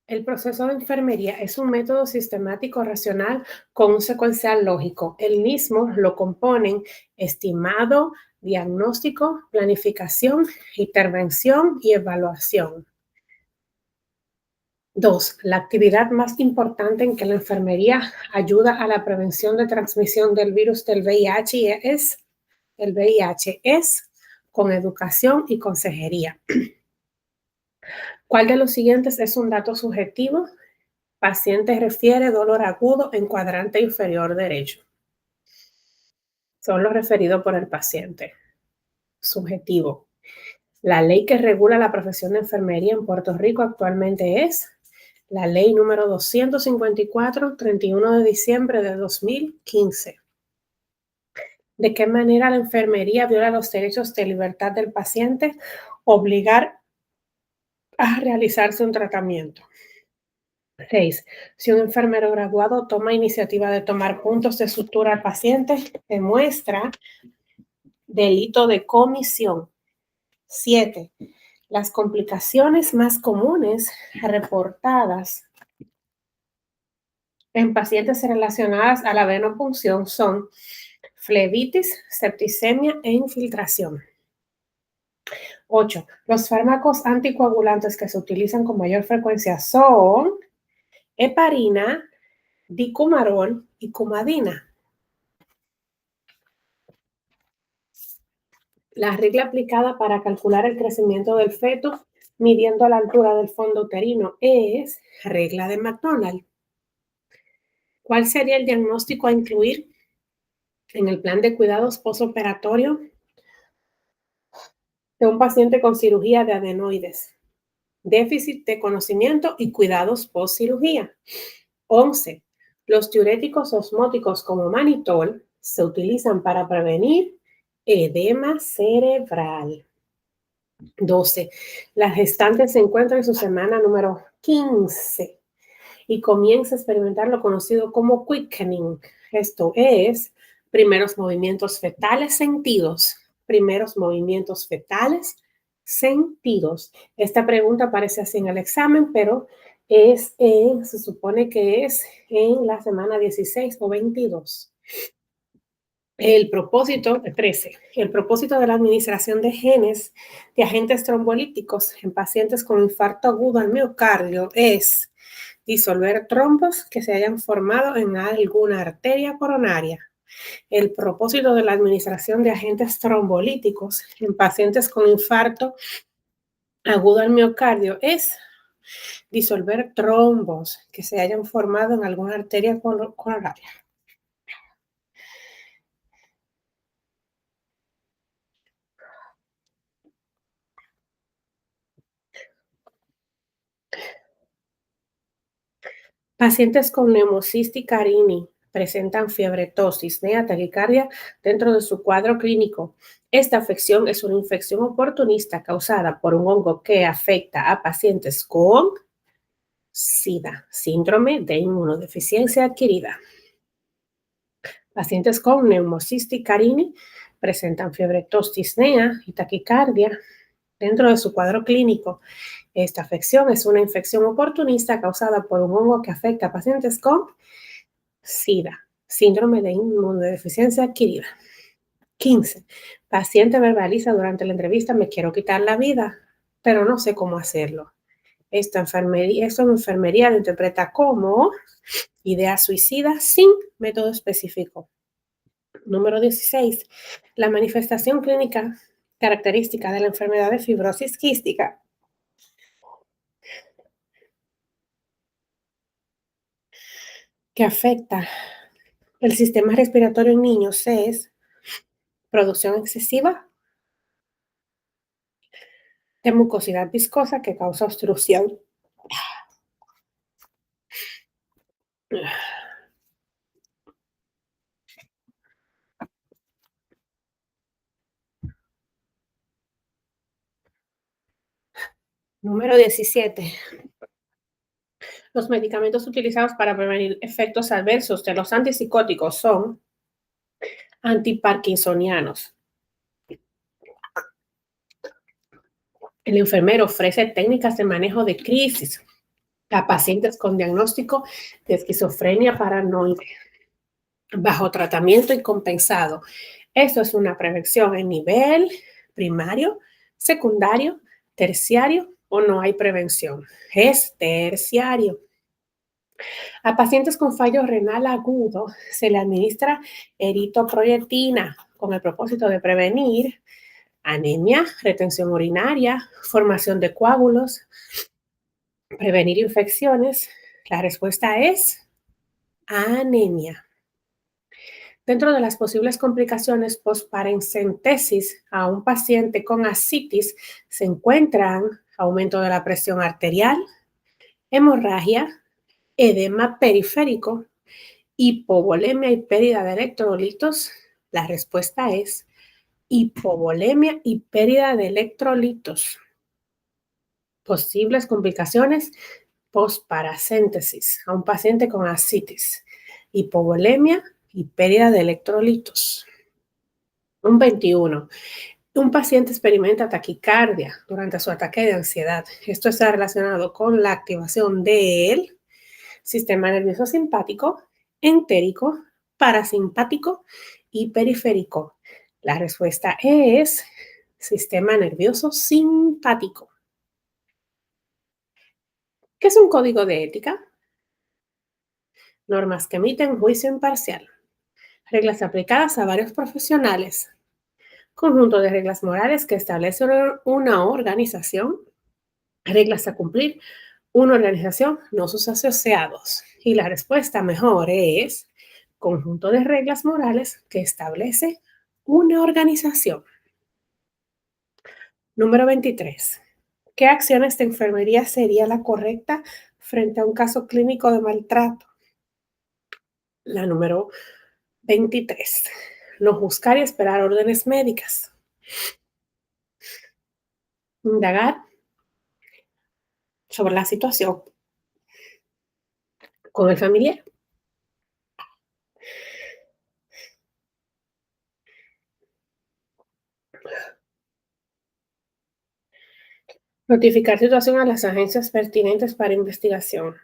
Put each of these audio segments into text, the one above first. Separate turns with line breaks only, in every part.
El proceso de enfermería es un método sistemático racional con un secuencial lógico. El mismo lo componen estimado, diagnóstico, planificación, intervención y evaluación. 2. La actividad más importante en que la enfermería ayuda a la prevención de transmisión del virus del VIH es con educación y consejería. ¿Cuál de los siguientes es un dato subjetivo? Paciente refiere dolor agudo en cuadrante inferior derecho. Son los referidos por el paciente. Subjetivo. La ley que regula la profesión de enfermería en Puerto Rico actualmente es la ley número 254, 31 de diciembre de 2015. ¿De qué manera la enfermería viola los derechos de libertad del paciente? Obligar a realizarse un tratamiento. 6. Si un enfermero graduado toma iniciativa de tomar puntos de sutura al paciente, demuestra delito de comisión. 7. Las complicaciones más comunes reportadas en pacientes relacionadas a la venopunción son flebitis, septicemia e infiltración. 8. Los fármacos anticoagulantes que se utilizan con mayor frecuencia son heparina, dicumarol y cumadina. La regla aplicada para calcular el crecimiento del feto midiendo la altura del fondo uterino es regla de McDonald. ¿Cuál sería el diagnóstico a incluir en el plan de cuidados postoperatorio de un paciente con cirugía de adenoides? Déficit de conocimiento y cuidados postcirugía. 11. Los diuréticos osmóticos como manitol se utilizan para prevenir edema cerebral. 12. La gestante se encuentra en su semana número 15 y comienza a experimentar lo conocido como quickening. Esto es primeros movimientos fetales sentidos. Primeros movimientos fetales sentidos. Esta pregunta aparece así en el examen, pero se supone que es en la semana 16 o 22. El propósito de la administración de genes de agentes trombolíticos en pacientes con infarto agudo al miocardio es disolver trombos que se hayan formado en alguna arteria coronaria. El propósito de la administración de agentes trombolíticos en pacientes con infarto agudo al miocardio es disolver trombos que se hayan formado en alguna arteria coronaria. Pacientes con Pneumocystis carini presentan fiebre, tos, disnea, taquicardia dentro de su cuadro clínico. Esta afección es una infección oportunista causada por un hongo que afecta a pacientes con SIDA, síndrome de inmunodeficiencia adquirida. Pacientes con Pneumocystis carini presentan fiebre, tos, disnea y taquicardia dentro de su cuadro clínico. Esta afección es una infección oportunista causada por un hongo que afecta a pacientes con SIDA, síndrome de inmunodeficiencia adquirida. 15. Paciente verbaliza durante la entrevista: me quiero quitar la vida, pero no sé cómo hacerlo. Esto en enfermería lo interpreta como idea suicida sin método específico. Número 16. La manifestación clínica característica de la enfermedad de fibrosis quística que afecta el sistema respiratorio en niños es producción excesiva de mucosidad viscosa que causa obstrucción. Número 17. Los medicamentos utilizados para prevenir efectos adversos de los antipsicóticos son antiparkinsonianos. El enfermero ofrece técnicas de manejo de crisis a pacientes con diagnóstico de esquizofrenia paranoide bajo tratamiento y compensado. Esto es una prevención en nivel primario, secundario, terciario o no hay prevención. Es terciario. A pacientes con fallo renal agudo se le administra eritropoyetina con el propósito de prevenir anemia, retención urinaria, formación de coágulos, prevenir infecciones. La respuesta es anemia. Dentro de las posibles complicaciones postparencentesis a un paciente con ascitis se encuentran aumento de la presión arterial, hemorragia, edema periférico, hipovolemia y pérdida de electrolitos. La respuesta es hipovolemia y pérdida de electrolitos. Posibles complicaciones postparasíntesis a un paciente con ascitis, hipovolemia y pérdida de electrolitos. Un 21. Un paciente experimenta taquicardia durante su ataque de ansiedad. Esto está relacionado con la activación del sistema nervioso simpático, entérico, parasimpático y periférico. La respuesta es sistema nervioso simpático. ¿Qué es un código de ética? Normas que emiten juicio imparcial. Reglas aplicadas a varios profesionales. Conjunto de reglas morales que establece una organización. Reglas a cumplir una organización, no sus asociados. Y la respuesta mejor es conjunto de reglas morales que establece una organización. Número 23. ¿Qué acciones de enfermería sería la correcta frente a un caso clínico de maltrato? La número 23. No juzgar y esperar órdenes médicas. Indagar sobre la situación con el familiar. Notificar situación a las agencias pertinentes para investigación.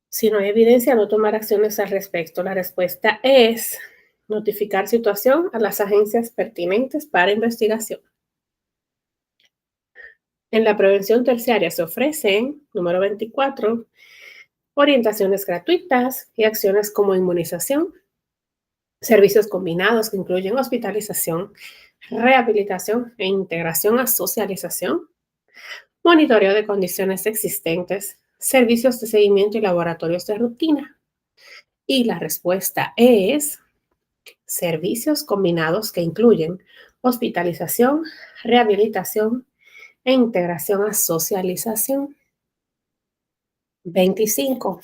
Si no hay evidencia, no tomar acciones al respecto. La respuesta es notificar situación a las agencias pertinentes para investigación. En la prevención terciaria se ofrecen, número 24, orientaciones gratuitas y acciones como inmunización, servicios combinados que incluyen hospitalización, rehabilitación e integración a socialización, monitoreo de condiciones existentes, servicios de seguimiento y laboratorios de rutina. Y la respuesta es servicios combinados que incluyen hospitalización, rehabilitación e integración a socialización. 25.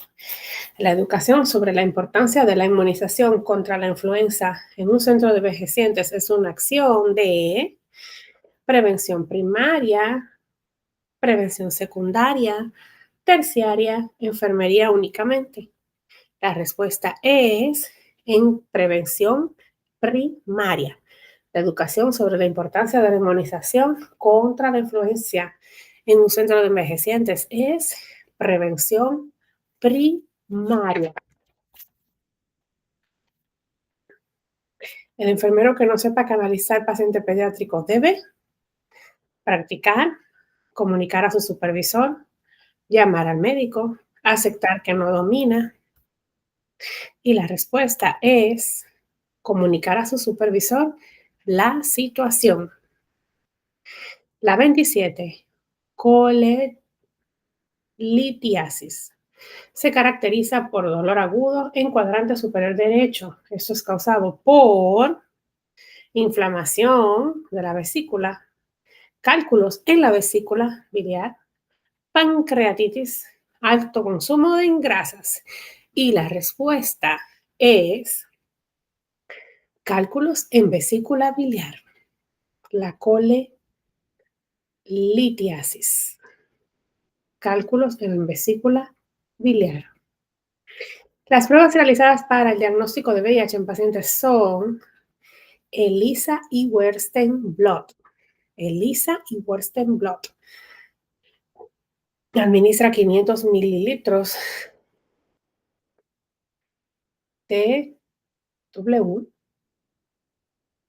La educación sobre la importancia de la inmunización contra la influenza en un centro de envejecientes es una acción de prevención primaria, prevención secundaria, terciaria, enfermería únicamente. La respuesta es en prevención primaria. La educación sobre la importancia de la inmunización contra la influenza en un centro de envejecientes es prevención primaria. El enfermero que no sepa canalizar paciente pediátrico debe practicar, comunicar a su supervisor, llamar al médico, aceptar que no domina. Y la respuesta es comunicar a su supervisor la situación. La 27. Colelitiasis. Se caracteriza por dolor agudo en cuadrante superior derecho. Esto es causado por inflamación de la vesícula, cálculos en la vesícula biliar, pancreatitis, alto consumo de grasas. Y la respuesta es cálculos en vesícula biliar, la colelitiasis. Cálculos en vesícula biliar. Las pruebas realizadas para el diagnóstico de VIH en pacientes son ELISA y Western blot. ELISA y Western blot. Administra 500 mililitros de W,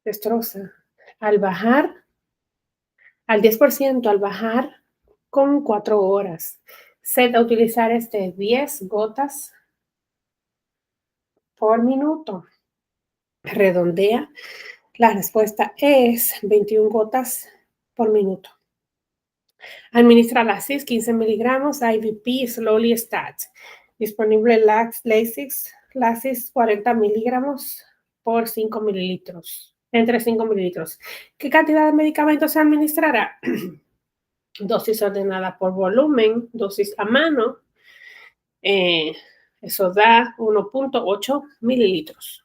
destroza. Al bajar al 10% al bajar con 4 horas. Se da utilizar 10 gotas por minuto. Redondea. La respuesta es 21 gotas por minuto. Administra Lasix 15 miligramos, IVP Slowly Stat. Disponible Lasix 40 miligramos por 5 mililitros. Entre 5 mililitros. ¿Qué cantidad de medicamentos se administrará? Dosis ordenada por volumen, dosis a mano. Eso da 1.8 mililitros.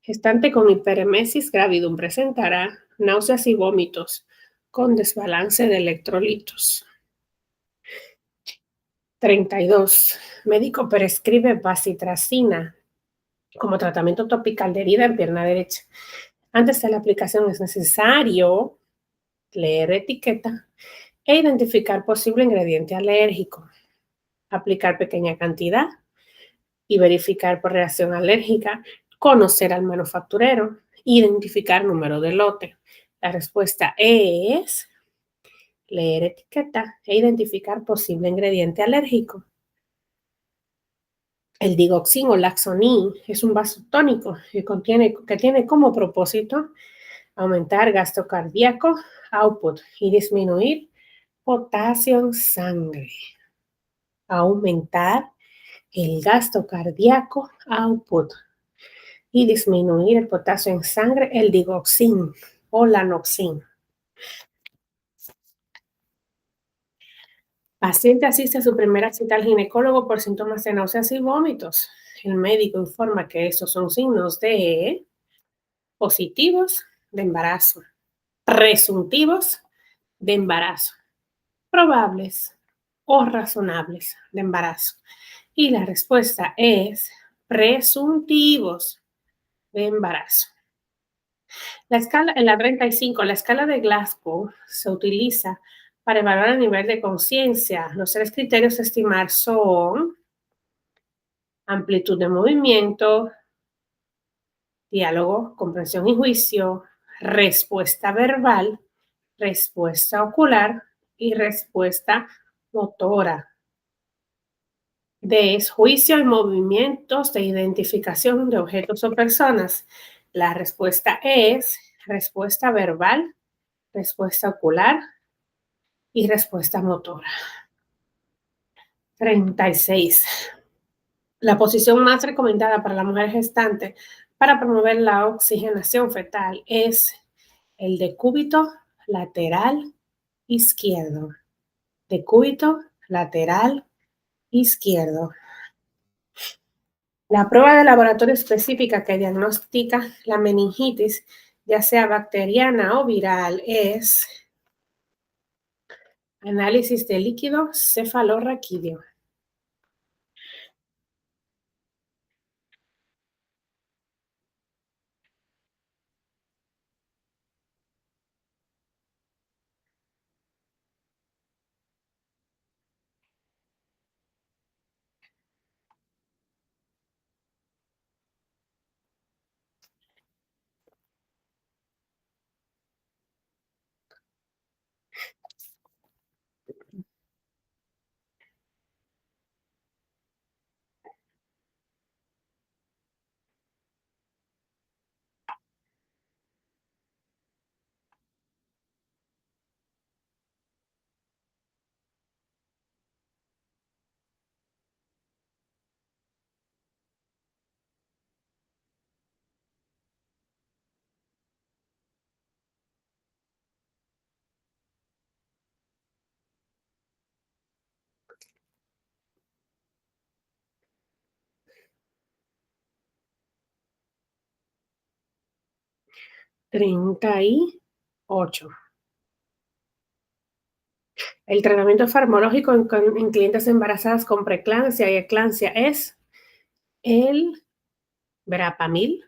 Gestante con hiperemesis gravidum presentará náuseas y vómitos con desbalance de electrolitos. 32. Médico prescribe bacitracina como tratamiento topical de herida en pierna derecha. Antes de la aplicación es necesario leer etiqueta e identificar posible ingrediente alérgico. Aplicar pequeña cantidad y verificar por reacción alérgica, conocer al manufacturero, identificar número de lote. La respuesta es leer etiqueta e identificar posible ingrediente alérgico. El digoxin o Laxonin es un vasotónico que tiene como propósito aumentar gasto cardíaco output y disminuir potasio en sangre. Aumentar el gasto cardíaco output y disminuir el potasio en sangre, el digoxin o lanoxin. Paciente asiste a su primera cita al ginecólogo por síntomas de náuseas y vómitos. El médico informa que estos son signos de positivos de embarazo, presuntivos de embarazo, probables o razonables de embarazo. Y la respuesta es presuntivos de embarazo. En la 35, la escala de Glasgow se utiliza para evaluar el nivel de conciencia. Los 3 criterios a estimar son amplitud de movimiento, diálogo, comprensión y juicio, respuesta verbal, respuesta ocular y respuesta motora. D es juicio y movimientos de identificación de objetos o personas. La respuesta es respuesta verbal, respuesta ocular y respuesta motora. 36. La posición más recomendada para la mujer gestante para promover la oxigenación fetal es el decúbito lateral izquierdo. Decúbito lateral izquierdo. La prueba de laboratorio específica que diagnostica la meningitis, ya sea bacteriana o viral, es análisis de líquido cefalorraquídeo. Treinta y 8. El tratamiento farmacológico en clientes embarazadas con preeclampsia y eclampsia es el verapamil,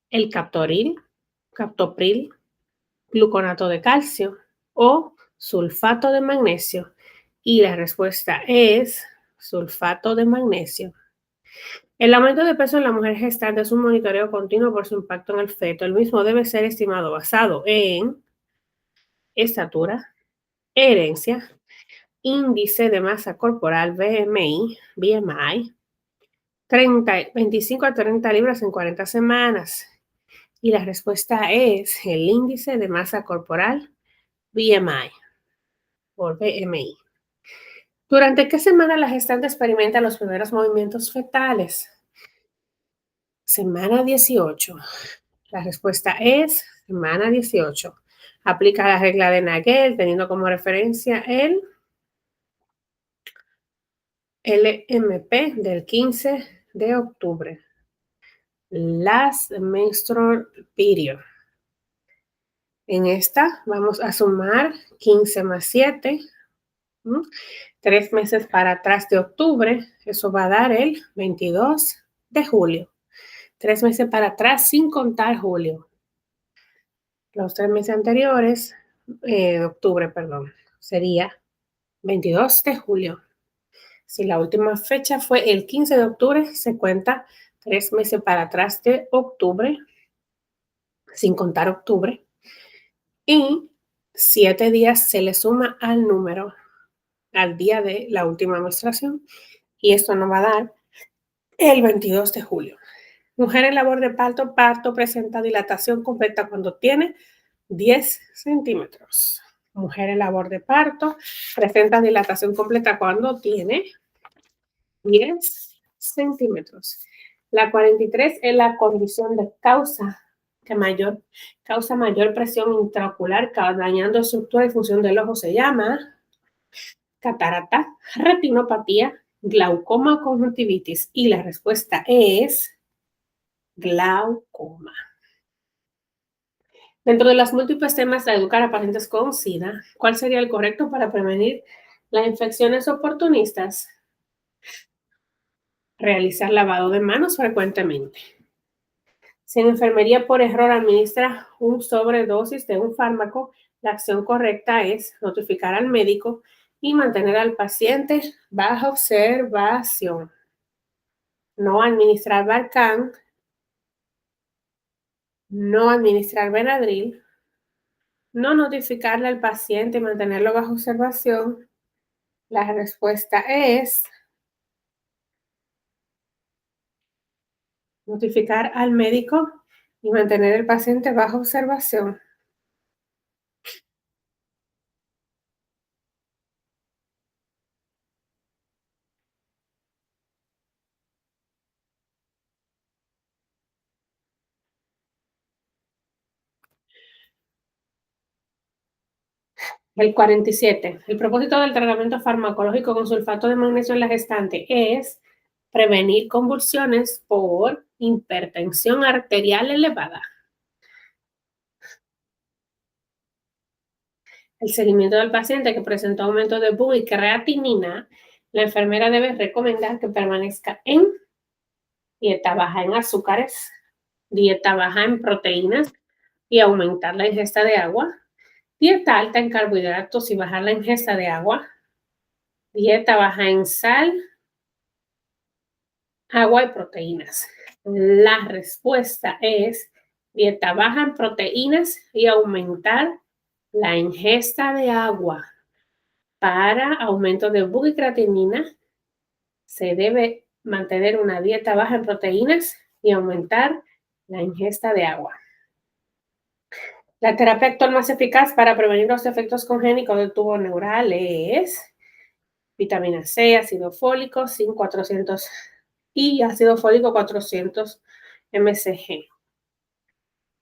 el captopril, gluconato de calcio o sulfato de magnesio? Y la respuesta es sulfato de magnesio. El aumento de peso en la mujer gestante es un monitoreo continuo por su impacto en el feto. El mismo debe ser estimado basado en estatura, herencia, índice de masa corporal, BMI, 25 a 30 libras en 40 semanas. Y la respuesta es el índice de masa corporal, BMI, por BMI. ¿Durante qué semana la gestante experimenta los primeros movimientos fetales? Semana 18. La respuesta es semana 18. Aplica la regla de Nagel teniendo como referencia el LMP del 15 de octubre. Last menstrual period. En esta vamos a sumar 15 más 7. 3 meses para atrás de octubre, eso va a dar el 22 de julio. 3 meses para atrás sin contar julio. Los 3 meses anteriores, octubre, perdón, sería 22 de julio. Si la última fecha fue el 15 de octubre, se cuenta 3 meses para atrás de octubre, sin contar octubre. Y 7 días se le suma al número, al día de la última menstruación. Y esto nos va a dar el 22 de julio. Mujer en labor de parto presenta dilatación completa cuando tiene 10 centímetros. Mujer en labor de parto presenta dilatación completa cuando tiene 10 centímetros. La 43 es la condición de causa mayor presión intraocular, dañando estructura y función del ojo. Se llama catarata, retinopatía, glaucoma o conjuntivitis. Y la respuesta es glaucoma. Dentro de las múltiples temas de educar a pacientes con SIDA, ¿cuál sería el correcto para prevenir las infecciones oportunistas? Realizar lavado de manos frecuentemente. Si en enfermería por error administra un sobredosis de un fármaco, la acción correcta es notificar al médico y mantener al paciente bajo observación. No administrar Barcan, no administrar Benadryl, no notificarle al paciente y mantenerlo bajo observación. La respuesta es notificar al médico y mantener al paciente bajo observación. El 47. El propósito del tratamiento farmacológico con sulfato de magnesio en la gestante es prevenir convulsiones por hipertensión arterial elevada. El seguimiento del paciente que presentó aumento de BUN y creatinina, la enfermera debe recomendar que permanezca en dieta baja en azúcares, dieta baja en proteínas y aumentar la ingesta de agua, dieta alta en carbohidratos y bajar la ingesta de agua, dieta baja en sal, agua y proteínas. La respuesta es dieta baja en proteínas y aumentar la ingesta de agua. Para aumento de creatinina se debe mantener una dieta baja en proteínas y aumentar la ingesta de agua. La terapia actual más eficaz para prevenir los efectos congénitos del tubo neural es vitamina C, ácido fólico, 400 y ácido fólico 400 mcg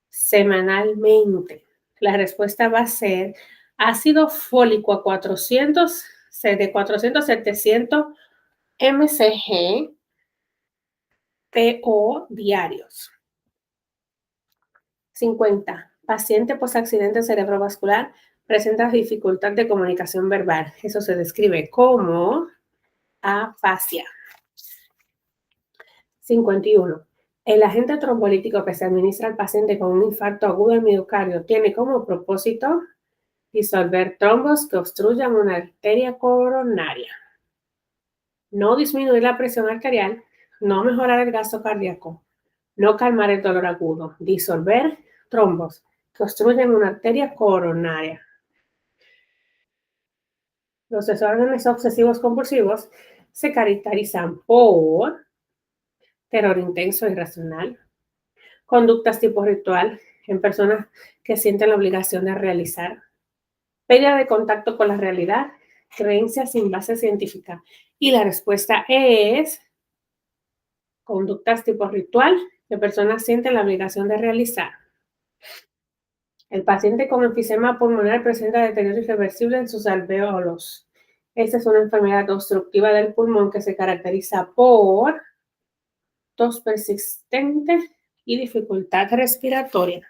semanalmente. La respuesta va a ser ácido fólico a 400, de 400 a 700 mcg PO diarios. 50. Paciente post accidente cerebrovascular presenta dificultad de comunicación verbal. Eso se describe como afasia. 51. El agente trombolítico que se administra al paciente con un infarto agudo del miocardio tiene como propósito disolver trombos que obstruyan una arteria coronaria, no disminuir la presión arterial, no mejorar el gasto cardíaco, no calmar el dolor agudo, disolver trombos que obstruyen una arteria coronaria. Los desórdenes obsesivos compulsivos se caracterizan por terror intenso e irracional, conductas tipo ritual en personas que sienten la obligación de realizar, pérdida de contacto con la realidad, creencias sin base científica. Y la respuesta es conductas tipo ritual que personas sienten la obligación de realizar. El paciente con enfisema pulmonar presenta deterioro irreversible en sus alvéolos. Esta es una enfermedad obstructiva del pulmón que se caracteriza por tos persistente y dificultad respiratoria.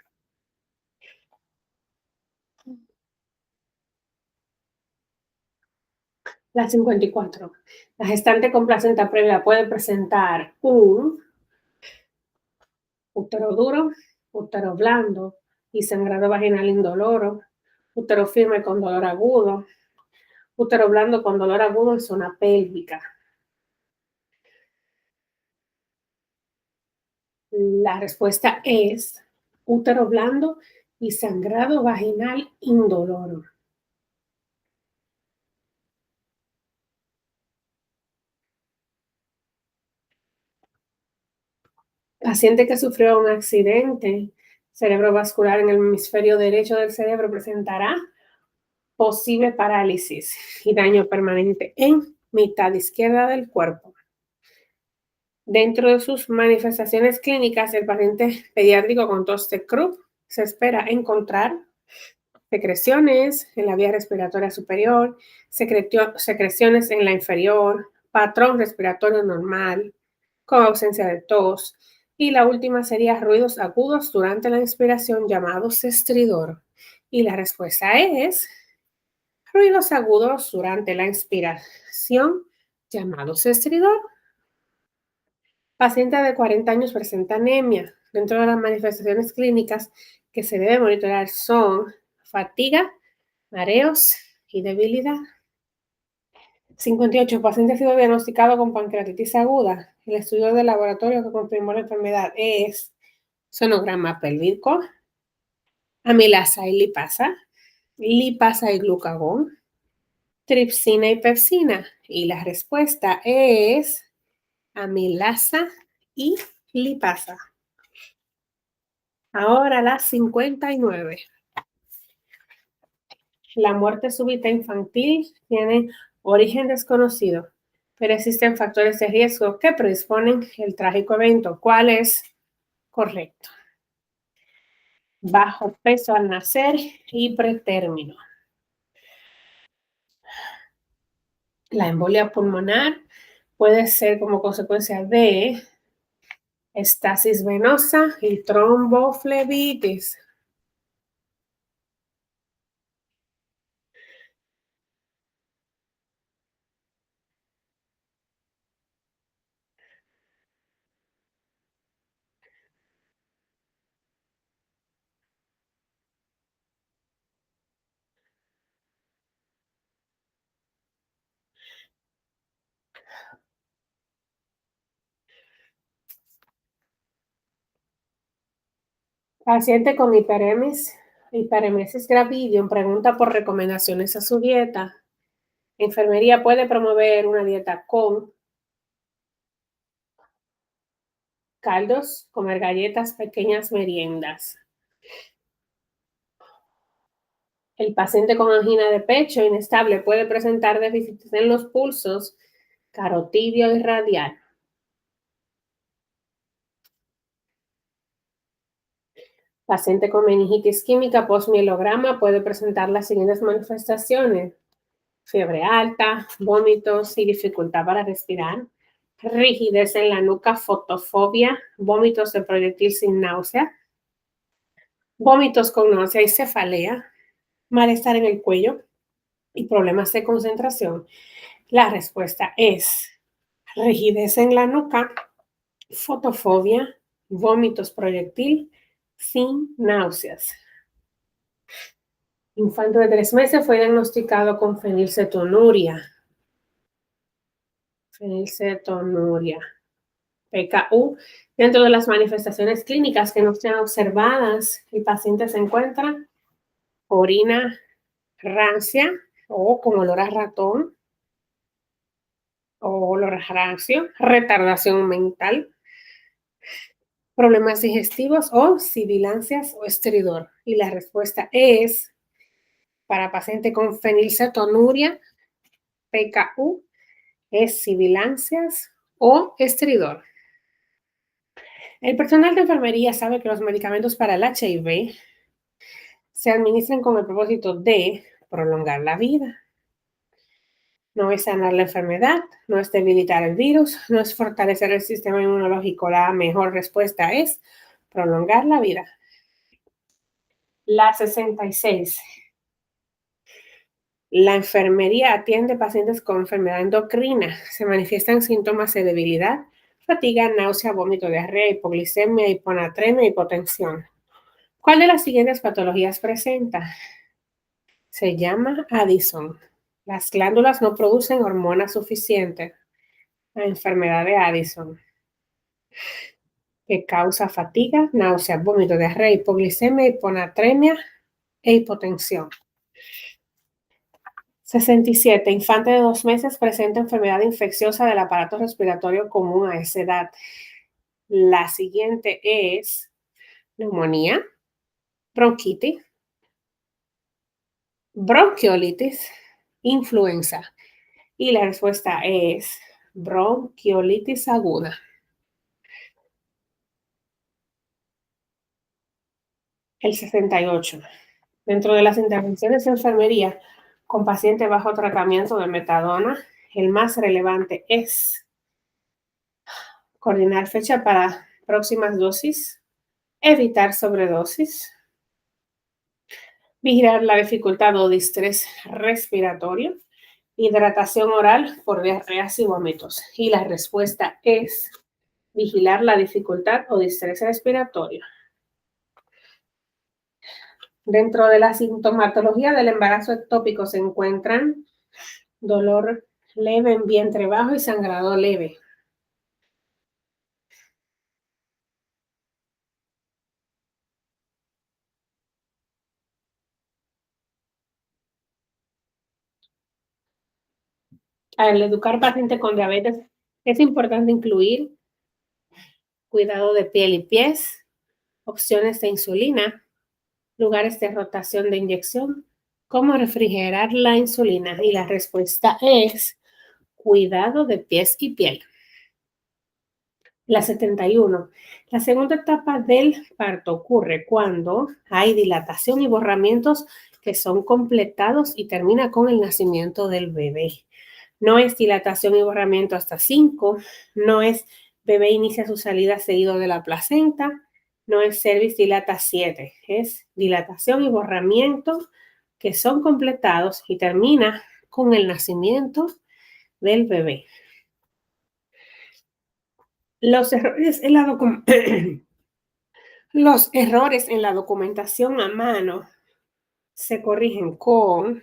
La 54. La gestante con placenta previa puede presentar un útero duro, útero blando y sangrado vaginal indoloro, útero firme con dolor agudo, útero blando con dolor agudo en zona pélvica. La respuesta es útero blando y sangrado vaginal indoloro. Paciente que sufrió un accidente cerebrovascular en el hemisferio derecho del cerebro presentará posible parálisis y daño permanente en mitad izquierda del cuerpo. Dentro de sus manifestaciones clínicas, el paciente pediátrico con tos de Krupp se espera encontrar secreciones en la vía respiratoria superior, secreciones en la inferior, patrón respiratorio normal, con ausencia de tos. Y la última sería ruidos agudos durante la inspiración llamados estridor. Y la respuesta es ruidos agudos durante la inspiración llamados estridor. Paciente de 40 años presenta anemia. Dentro de las manifestaciones clínicas que se debe monitorar son fatiga, mareos y debilidad. 58. El paciente ha sido diagnosticado con pancreatitis aguda. El estudio de laboratorio que confirmó la enfermedad es sonograma pélvico, amilasa y lipasa, lipasa y glucagón, tripsina y pepsina. Y la respuesta es amilasa y lipasa. Ahora las 59. La muerte súbita infantil tiene origen desconocido, pero existen factores de riesgo que predisponen el trágico evento. ¿Cuál es correcto? Bajo peso al nacer y pretérmino. La embolia pulmonar puede ser como consecuencia de estasis venosa y tromboflebitis. Paciente con hiperemesis gravidium pregunta por recomendaciones a su dieta. Enfermería puede promover una dieta con caldos, comer galletas, pequeñas meriendas. El paciente con angina de pecho inestable puede presentar déficits en los pulsos carotidio y radial. Paciente con meningitis química postmielograma puede presentar las siguientes manifestaciones: fiebre alta, vómitos y dificultad para respirar, rigidez en la nuca, fotofobia, vómitos de proyectil sin náusea, vómitos con náusea y cefalea, malestar en el cuello y problemas de concentración. La respuesta es rigidez en la nuca, fotofobia, vómitos proyectil sin náuseas. Infante de 3 meses fue diagnosticado con fenilcetonuria. Fenilcetonuria. PKU. Dentro de las manifestaciones clínicas que no sean observadas, el paciente se encuentra orina rancia o con olor a ratón o olor a rancio, retardación mental, problemas digestivos o sibilancias o estridor. Y la respuesta es, para paciente con fenilcetonuria, PKU, es sibilancias o estridor. El personal de enfermería sabe que los medicamentos para el HIV se administran con el propósito de prolongar la vida. No es sanar la enfermedad, no es debilitar el virus, no es fortalecer el sistema inmunológico. La mejor respuesta es prolongar la vida. La 66. La enfermería atiende pacientes con enfermedad endocrina. Se manifiestan síntomas de debilidad, fatiga, náusea, vómito, diarrea, hipoglicemia, hiponatremia, hipotensión. ¿Cuál de las siguientes patologías presenta? Se llama Addison. Las glándulas no producen hormonas suficientes. La enfermedad de Addison, que causa fatiga, náuseas, vómito, diarrea, hipoglicemia, hiponatremia e hipotensión. 67. Infante de 2 meses presenta enfermedad infecciosa del aparato respiratorio común a esa edad. La siguiente es neumonía, bronquitis, bronquiolitis, influenza. Y la respuesta es bronquiolitis aguda. El 68. Dentro de las intervenciones de enfermería con paciente bajo tratamiento de metadona, el más relevante es coordinar fecha para próximas dosis, evitar sobredosis, vigilar la dificultad o distrés respiratorio, hidratación oral por diarreas y vómitos. Y la respuesta es vigilar la dificultad o distrés respiratorio. Dentro de la sintomatología del embarazo ectópico se encuentran dolor leve en vientre bajo y sangrado leve. Al educar pacientes con diabetes es importante incluir cuidado de piel y pies, opciones de insulina, lugares de rotación de inyección, cómo refrigerar la insulina. Y la respuesta es cuidado de pies y piel. La 71. La segunda etapa del parto ocurre cuando hay dilatación y borramientos que son completados y termina con el nacimiento del bebé. No es dilatación y borramiento hasta 5, no es bebé inicia su salida seguido de la placenta, no es cervix dilata 7, es dilatación y borramiento que son completados y termina con el nacimiento del bebé. Los errores en la Los errores en la documentación a mano se corrigen con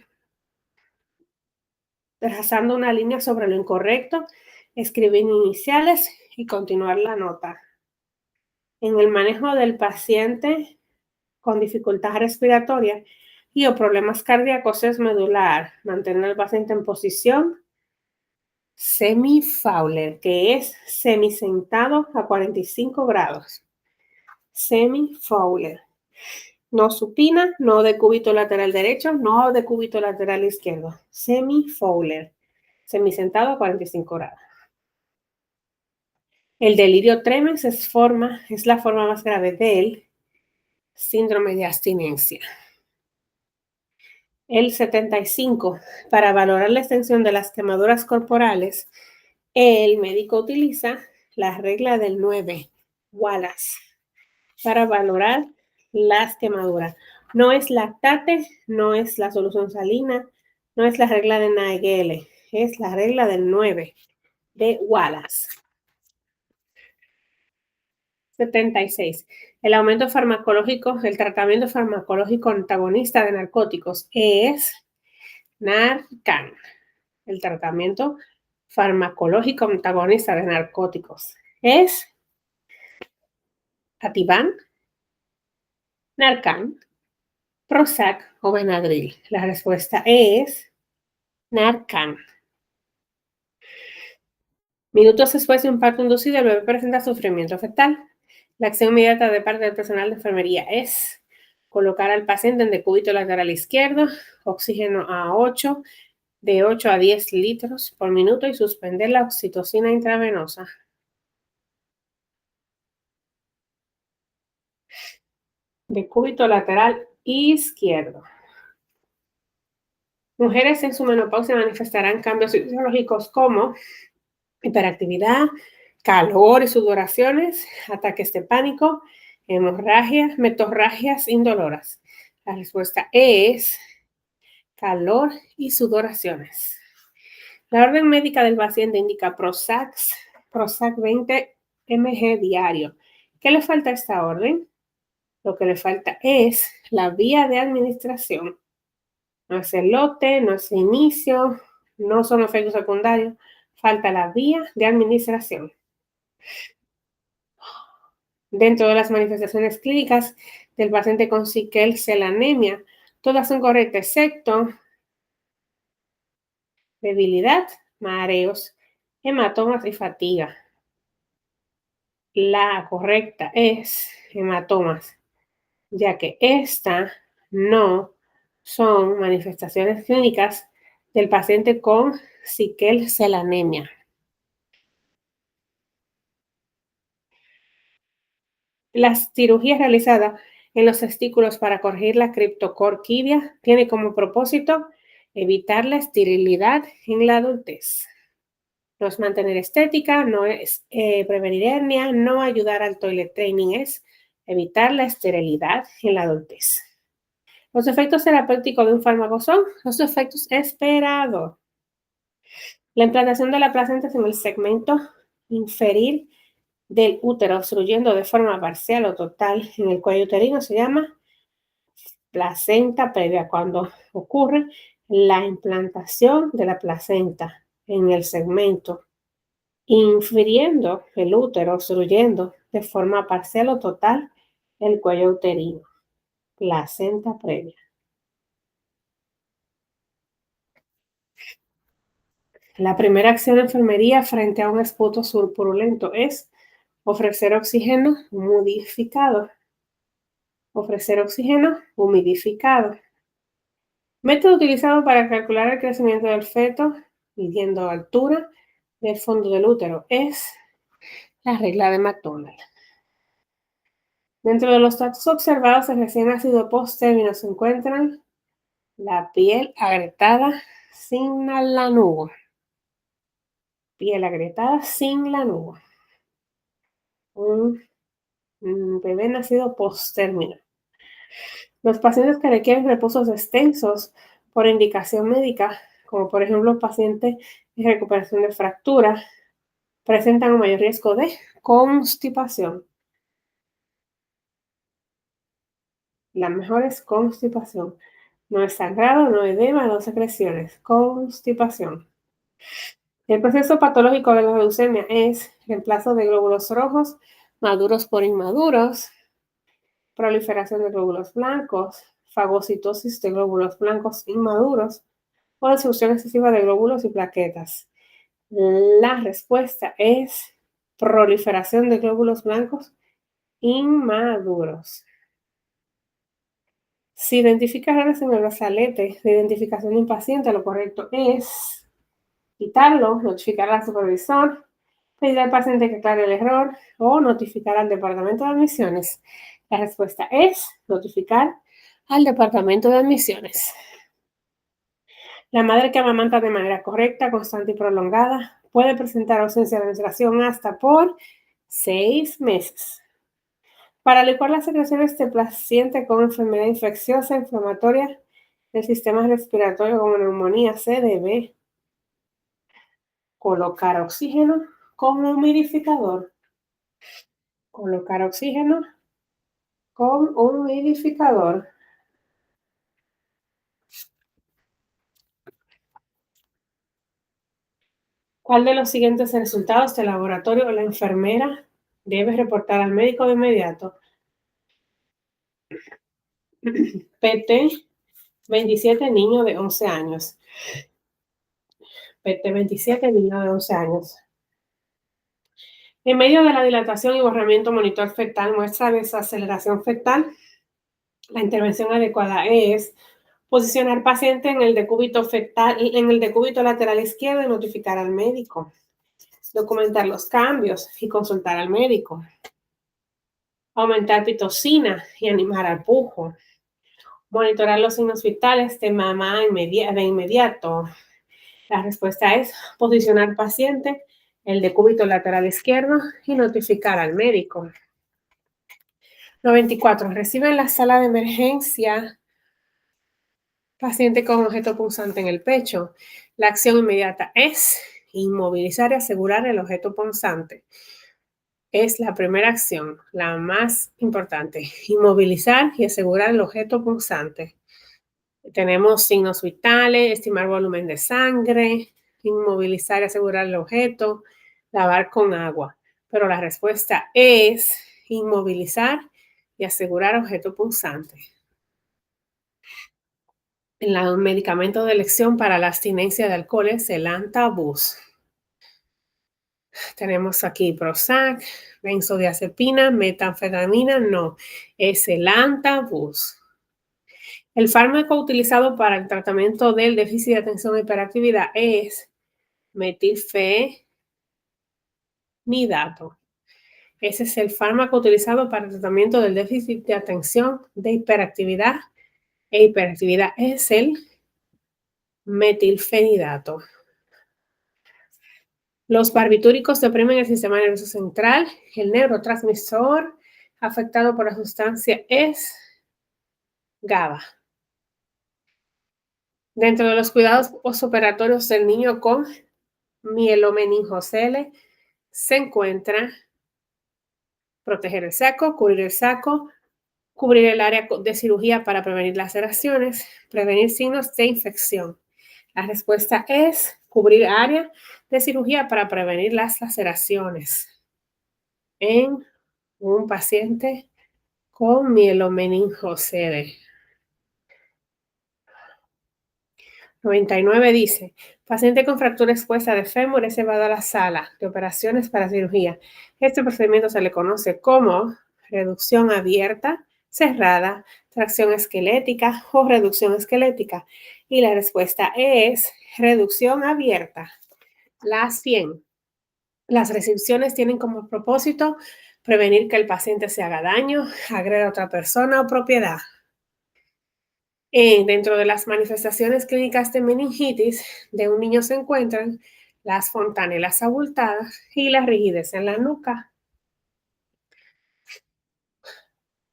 trazando una línea sobre lo incorrecto, escribir iniciales y continuar la nota. En el manejo del paciente con dificultad respiratoria y o problemas cardíacos es medular mantener al paciente en posición semi-Fowler, que es semisentado a 45 grados. Semi-Fowler. No supina, no de cúbito lateral derecho, no de cúbito lateral izquierdo. Semi-Fowler. Semisentado a 45 grados. El delirio tremens es la forma más grave del síndrome de abstinencia. El 75. Para valorar la extensión de las quemaduras corporales, el médico utiliza la regla del 9, Wallace, para valorar las quemaduras. No es lactate, no es la solución salina, no es la regla de Naegele, es la regla del 9 de Wallace. 76. El aumento farmacológico, el tratamiento farmacológico antagonista de narcóticos es Narcan. El tratamiento farmacológico antagonista de narcóticos es Ativan, Narcan, Prozac o Benadryl. La respuesta es Narcan. Minutos después de un parto inducido, el bebé presenta sufrimiento fetal. La acción inmediata de parte del personal de enfermería es colocar al paciente en decúbito lateral izquierdo, oxígeno a 8, de 8 a 10 litros por minuto y suspender la oxitocina intravenosa. Decúbito lateral izquierdo. Mujeres en su menopausia manifestarán cambios fisiológicos como hiperactividad, calor y sudoraciones, ataques de pánico, hemorragias, metorragias indoloras. La respuesta es calor y sudoraciones. La orden médica del paciente indica Prozac 20 mg diario. ¿Qué le falta a esta orden? Lo que le falta es la vía de administración. No es el lote, no es el inicio, no son efectos secundarios. Falta la vía de administración. Dentro de las manifestaciones clínicas del paciente con sickle cell anemia, todas son correctas, excepto debilidad, mareos, hematomas y fatiga. La correcta es hematomas, ya que esta no son manifestaciones clínicas del paciente con sickle cell anemia. La cirugía realizada en los testículos para corregir la criptocorquidia tiene como propósito evitar la esterilidad en la adultez. No es mantener estética, no es prevenir hernia, no ayudar al toilet training, es evitar la esterilidad en la adultez. Los efectos terapéuticos de un fármaco son los efectos esperados. La implantación de la placenta en el segmento inferior del útero, obstruyendo de forma parcial o total en el cuello uterino, se llama placenta previa. Cuando ocurre la implantación de la placenta en el segmento infiriendo el útero, obstruyendo de forma parcial o total el cuello uterino. Placenta previa. La primera acción de enfermería frente a un esputo purulento es ofrecer oxígeno humidificado. Ofrecer oxígeno humidificado. Método utilizado para calcular el crecimiento del feto midiendo altura del fondo del útero es la regla de McDonald. Dentro de los datos observados en recién nacido post-término se encuentran la piel agrietada sin lanugo. Piel agrietada sin lanugo. Un bebé nacido post-término. Los pacientes que requieren reposos extensos por indicación médica, como por ejemplo pacientes en recuperación de fractura, presentan un mayor riesgo de constipación. La mejor es constipación. No es sangrado, no edema, no secreciones. Constipación. El proceso patológico de la leucemia es reemplazo de glóbulos rojos maduros por inmaduros, proliferación de glóbulos blancos, fagocitosis de glóbulos blancos inmaduros o destrucción excesiva de glóbulos y plaquetas. La respuesta es proliferación de glóbulos blancos inmaduros. Si identifica errores en el brazalete de identificación de un paciente, lo correcto es quitarlo, notificar al supervisor, pedir al paciente que aclare el error o notificar al departamento de admisiones. La respuesta es notificar al departamento de admisiones. La madre que amamanta de manera correcta, constante y prolongada puede presentar ausencia de menstruación hasta por 6 meses. Para licuar las secreciones del paciente con enfermedad infecciosa inflamatoria del sistema respiratorio como neumonía se debe colocar oxígeno con humidificador. Colocar oxígeno con un humidificador. ¿Cuál de los siguientes resultados del laboratorio la enfermera debe reportar al médico de inmediato? PT 27, niño de 11 años. PT 27, niño de 11 años. En medio de la dilatación y borramiento, monitor fetal muestra desaceleración fetal. La intervención adecuada es posicionar paciente en el decúbito fetal, en el decúbito lateral izquierdo y notificar al médico. Documentar los cambios y consultar al médico. Aumentar pitocina y animar al pujo. Monitorar los signos vitales de mamá de inmediato. La respuesta es posicionar paciente en el decúbito lateral izquierdo y notificar al médico. 94. Recibe en la sala de emergencia paciente con objeto punzante en el pecho. La acción inmediata es inmovilizar y asegurar el objeto punzante. Es la primera acción, la más importante. Inmovilizar y asegurar el objeto punzante. Tenemos signos vitales, estimar volumen de sangre, inmovilizar y asegurar el objeto, lavar con agua. Pero la respuesta es inmovilizar y asegurar objeto punzante. El medicamento de elección para la abstinencia de alcohol es el Antabus. Tenemos aquí Prozac, benzodiazepina, metanfetamina, no, es el Antabus. El fármaco utilizado para el tratamiento del déficit de atención e hiperactividad es metilfenidato. Ese es el fármaco utilizado para el tratamiento del déficit de atención de hiperactividad e hiperactividad es el metilfenidato. Los barbitúricos deprimen el sistema nervioso central. El neurotransmisor afectado por la sustancia es GABA. Dentro de los cuidados postoperatorios del niño con mielomeningocele se encuentra proteger el saco, cubrir el área de cirugía para prevenir laceraciones, prevenir signos de infección. La respuesta es cubrir área de cirugía para prevenir las laceraciones en un paciente con mielomeningocele. 99 dice, paciente con fractura expuesta de fémur es llevado a la sala de operaciones para cirugía. Este procedimiento se le conoce como reducción abierta, cerrada, tracción esquelética o reducción esquelética. Y la respuesta es reducción abierta. Las 100. Las restricciones tienen como propósito prevenir que el paciente se haga daño, agreda a otra persona o propiedad. Dentro de las manifestaciones clínicas de meningitis de un niño se encuentran las fontanelas abultadas y la rigidez en la nuca.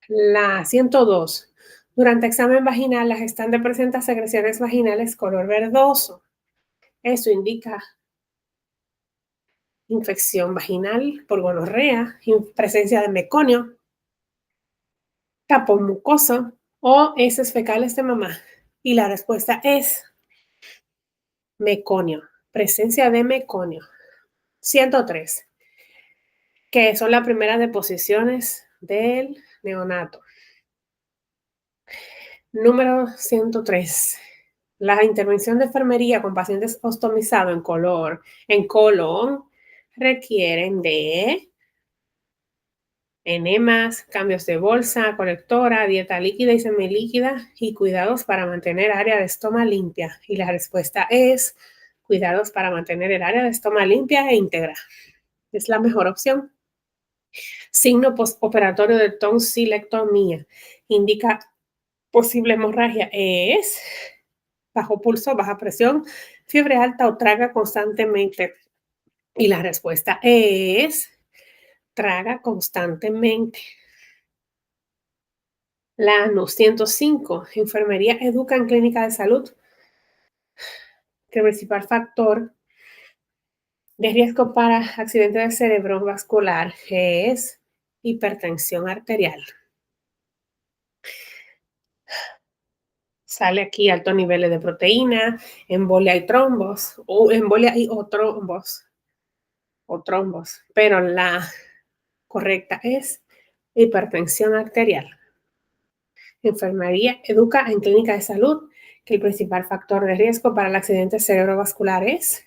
La 102. Durante examen vaginal, la gestante presenta secreciones vaginales color verdoso. Eso indica infección vaginal por gonorrea, presencia de meconio, tapón mucoso o heces fecales de mamá. Y la respuesta es meconio, presencia de meconio. 103. Que son las primeras deposiciones del neonato. Número 103. La intervención de enfermería con pacientes ostomizados en colon requieren de enemas, cambios de bolsa, colectora, dieta líquida y semilíquida y cuidados para mantener área de estoma limpia. Y la respuesta es cuidados para mantener el área de estoma limpia e íntegra. Es la mejor opción. Signo postoperatorio de tonsilectomía. Indica posible hemorragia es bajo pulso, baja presión, fiebre alta o traga constantemente. Y la respuesta es traga constantemente. La NU 105, enfermería educa en clínica de salud que el principal factor de riesgo para accidente cerebrovascular es hipertensión arterial. Sale aquí altos niveles de proteína, embolia y trombos, o trombos, pero la correcta es hipertensión arterial. Enfermería educa en clínica de salud que el principal factor de riesgo para el accidente cerebrovascular es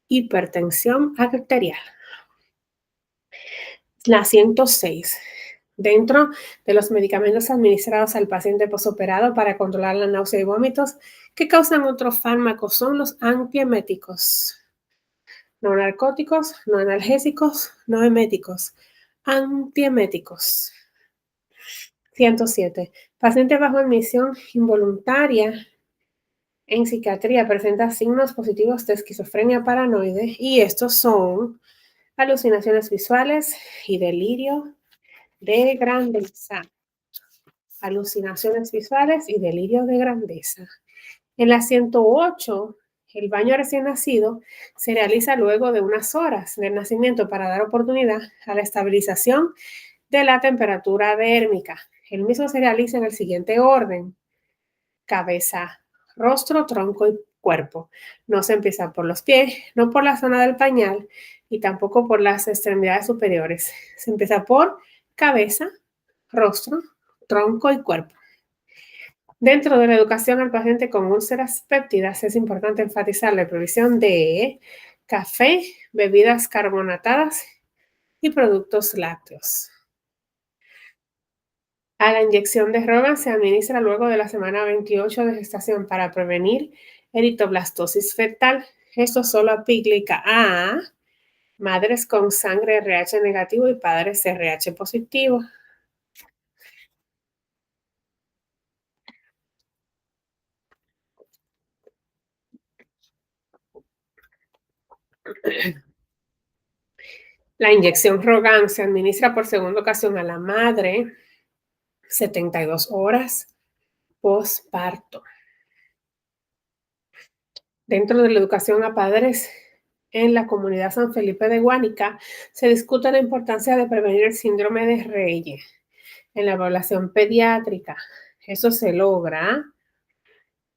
hipertensión arterial. La 106. Dentro de los medicamentos administrados al paciente posoperado para controlar la náusea y vómitos que causan otros fármacos son los antieméticos, no narcóticos, no analgésicos, no eméticos, antieméticos. 107. Paciente bajo admisión involuntaria en psiquiatría presenta signos positivos de esquizofrenia paranoide y estos son alucinaciones visuales y delirio de grandeza. Alucinaciones visuales y delirio de grandeza. En la 108, el baño recién nacido se realiza luego de unas horas del nacimiento para dar oportunidad a la estabilización de la temperatura dérmica. El mismo se realiza en el siguiente orden: cabeza, rostro, tronco y cuerpo. No se empieza por los pies, no por la zona del pañal y tampoco por las extremidades superiores. Se empieza por cabeza, rostro, tronco y cuerpo. Dentro de la educación al paciente con úlceras péptidas es importante enfatizar la provisión de café, bebidas carbonatadas y productos lácteos. A la inyección de Rogaine se administra luego de la semana 28 de gestación para prevenir eritoblastosis fetal. Esto solo aplica a madres con sangre RH negativo y padres RH positivo. La inyección Rogaine se administra por segunda ocasión a la madre 72 horas posparto. Dentro de la educación a padres en la comunidad San Felipe de Guánica se discute la importancia de prevenir el síndrome de Reyes en la población pediátrica. Eso se logra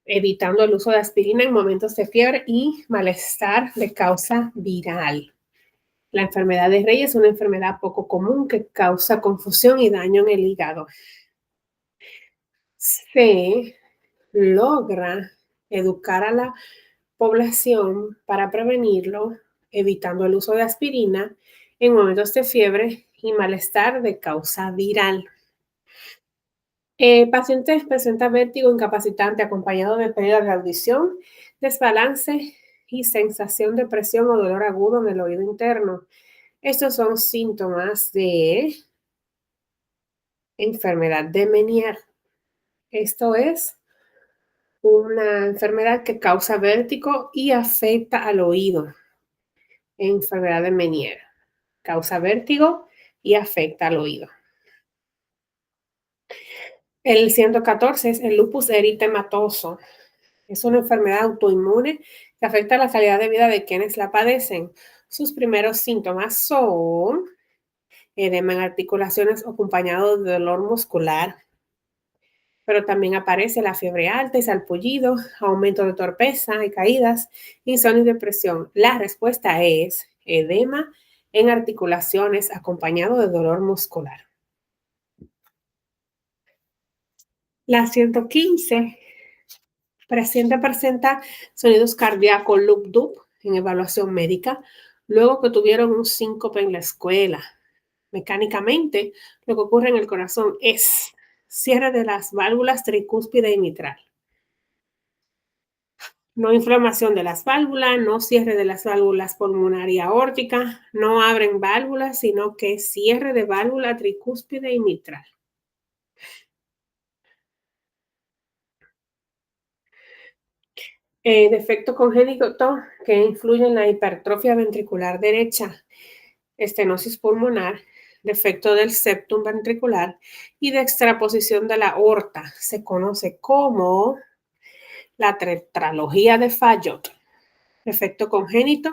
evitando el uso de aspirina en momentos de fiebre y malestar de causa viral. La enfermedad de Reyes es una enfermedad poco común que causa confusión y daño en el hígado. Se logra educar a la población para prevenirlo, evitando el uso de aspirina en momentos de fiebre y malestar de causa viral. Pacientes presenta vértigo incapacitante acompañado de pérdida de audición, desbalance y sensación de presión o dolor agudo en el oído interno. Estos son síntomas de enfermedad de Meniere. Esto es una enfermedad que causa vértigo y afecta al oído. Enfermedad de Meniere. Causa vértigo y afecta al oído. El 114 es el lupus eritematoso. Es una enfermedad autoinmune que afecta la calidad de vida de quienes la padecen. Sus primeros síntomas son edema en articulaciones acompañado de dolor muscular, pero también aparece la fiebre alta y salpullido, aumento de torpeza y caídas, insomnio y depresión. La respuesta es edema en articulaciones acompañado de dolor muscular. La 115, paciente presenta sonidos cardíacos loop-doop en evaluación médica, luego que tuvieron un síncope en la escuela. Mecánicamente, lo que ocurre en el corazón es cierre de las válvulas tricúspide y mitral. No inflamación de las válvulas, no cierre de las válvulas pulmonar y aórtica, no abren válvulas, sino que cierre de válvula tricúspide y mitral. Defecto congénito que influye en la hipertrofia ventricular derecha, estenosis pulmonar, defecto del septum ventricular y de extraposición de la aorta. Se conoce como la tetralogía de Fayot. Defecto congénito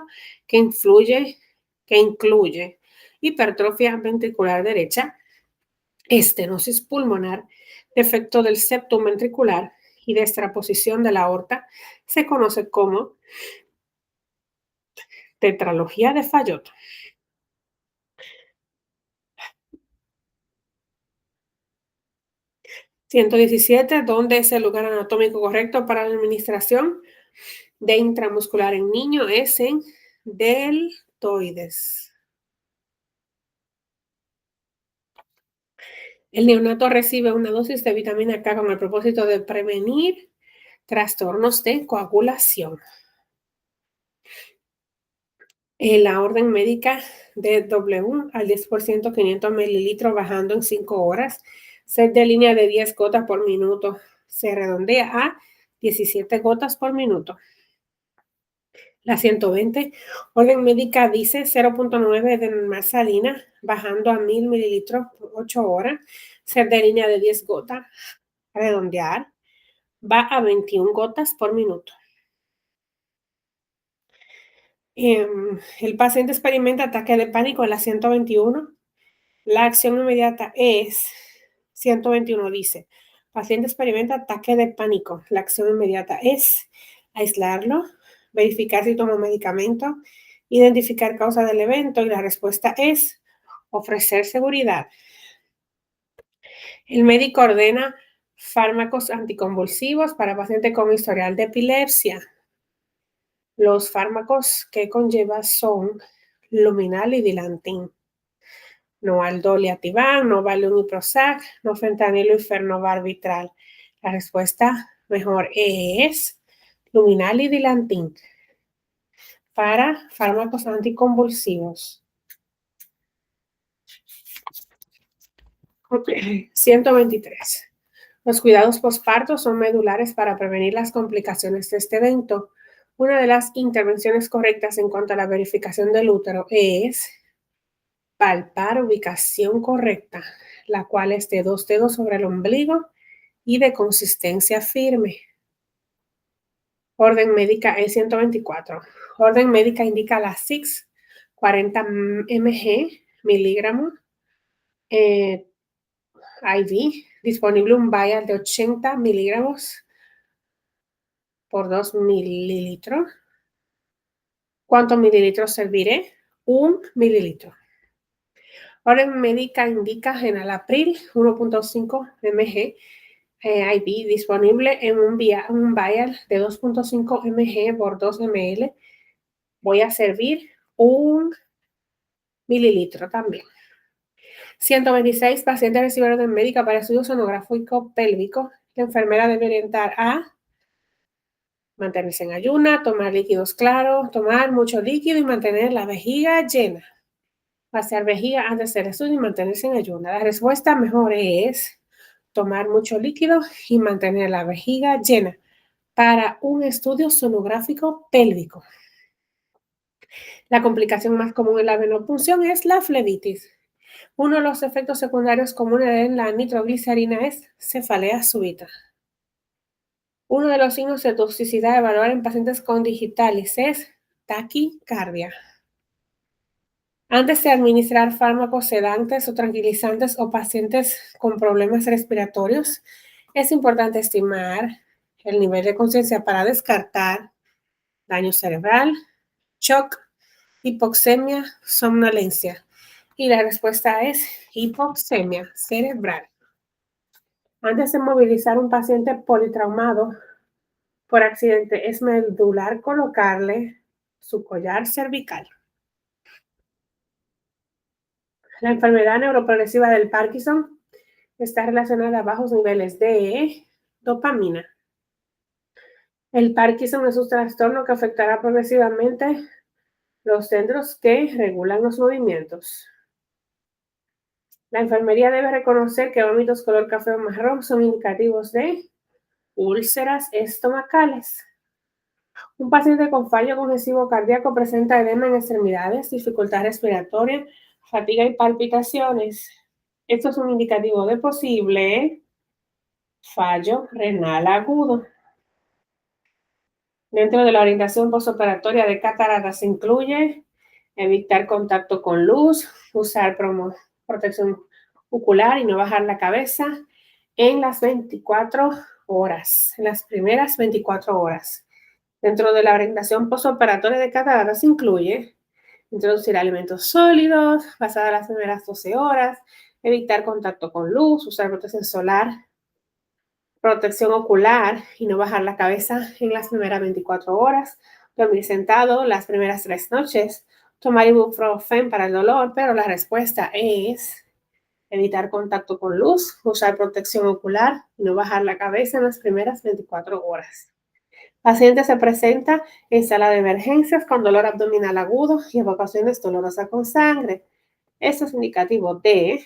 que incluye hipertrofia ventricular derecha, estenosis pulmonar, defecto del septum ventricular y destraposición de la aorta, se conoce como tetralogía de Fallot. 117, ¿dónde es el lugar anatómico correcto para la administración de intramuscular en niño? Es en deltoides. El neonato recibe una dosis de vitamina K con el propósito de prevenir trastornos de coagulación. La orden médica de W al 10%, 500 mililitros, bajando en 5 horas. Set de línea de 10 gotas por minuto. Se redondea a 17 gotas por minuto. La 120, orden médica dice 0.9 de normal salina, bajando a 1000 mililitros por 8 horas. Set de línea de 10 gotas. Redondear. Va a 21 gotas por minuto. El paciente experimenta ataque de pánico en la 121. La acción inmediata es, 121 dice, paciente experimenta ataque de pánico. La acción inmediata es aislarlo, verificar si toma medicamento, identificar causa del evento y la respuesta es ofrecer seguridad. El médico ordena fármacos anticonvulsivos para pacientes con historial de epilepsia. Los fármacos que conlleva son Luminal y Dilantin. No al Doliativan, no Valium y Prozac, no fentanilo y fenobarbital. La respuesta mejor es Luminal y Dilantin para fármacos anticonvulsivos. 123. Los cuidados postpartos son medulares para prevenir las complicaciones de este evento. Una de las intervenciones correctas en cuanto a la verificación del útero es palpar ubicación correcta, la cual es de 2 dedos sobre el ombligo y de consistencia firme. Orden médica es 124. Orden médica indica la 6, 40 mg, miligramos, IV, disponible un vial de 80 miligramos por 2 mililitros. ¿Cuántos mililitros serviré? 1 mililitro. Orden médica indica Genalapril 1.5 mg IV, disponible en un vial de 2.5 mg por 2 ml. Voy a servir 1 mililitro también. 126, pacientes recibieron orden médica para estudio sonográfico pélvico. La enfermera debe orientar a mantenerse en ayuna, tomar líquidos claros, tomar mucho líquido y mantener la vejiga llena. Vaciar vejiga antes del estudio y mantenerse en ayuna. La respuesta mejor es tomar mucho líquido y mantener la vejiga llena para un estudio sonográfico pélvico. La complicación más común en la venopunción es la flebitis. Uno de los efectos secundarios comunes de la nitroglicerina es cefalea súbita. Uno de los signos de toxicidad a evaluar en pacientes con digitalis es taquicardia. Antes de administrar fármacos sedantes o tranquilizantes o pacientes con problemas respiratorios, es importante estimar el nivel de conciencia para descartar daño cerebral, shock, hipoxemia, somnolencia. Y la respuesta es hipoxemia cerebral. Antes de movilizar un paciente politraumado por accidente, es medular colocarle su collar cervical. La enfermedad neuroprogresiva del Parkinson está relacionada a bajos niveles de dopamina. El Parkinson es un trastorno que afectará progresivamente los centros que regulan los movimientos. La enfermería debe reconocer que vómitos color café o marrón son indicativos de úlceras estomacales. Un paciente con fallo congestivo cardíaco presenta edema en extremidades, dificultad respiratoria, fatiga y palpitaciones. Esto es un indicativo de posible fallo renal agudo. Dentro de la orientación postoperatoria de cataratas se incluye Evitar contacto con luz, usar protección ocular y no bajar la cabeza en las 24 horas, en las primeras 24 horas. Dentro de la orientación postoperatoria de cataratas se incluye introducir alimentos sólidos, pasadas las primeras 12 horas, evitar contacto con luz, usar protección solar, protección ocular y no bajar la cabeza en las primeras 24 horas, dormir sentado las primeras 3 noches, tomar ibuprofen para el dolor, pero la respuesta es evitar contacto con luz, usar protección ocular y no bajar la cabeza en las primeras 24 horas. Paciente se presenta en sala de emergencias con dolor abdominal agudo y evacuaciones dolorosas con sangre. Esto es indicativo de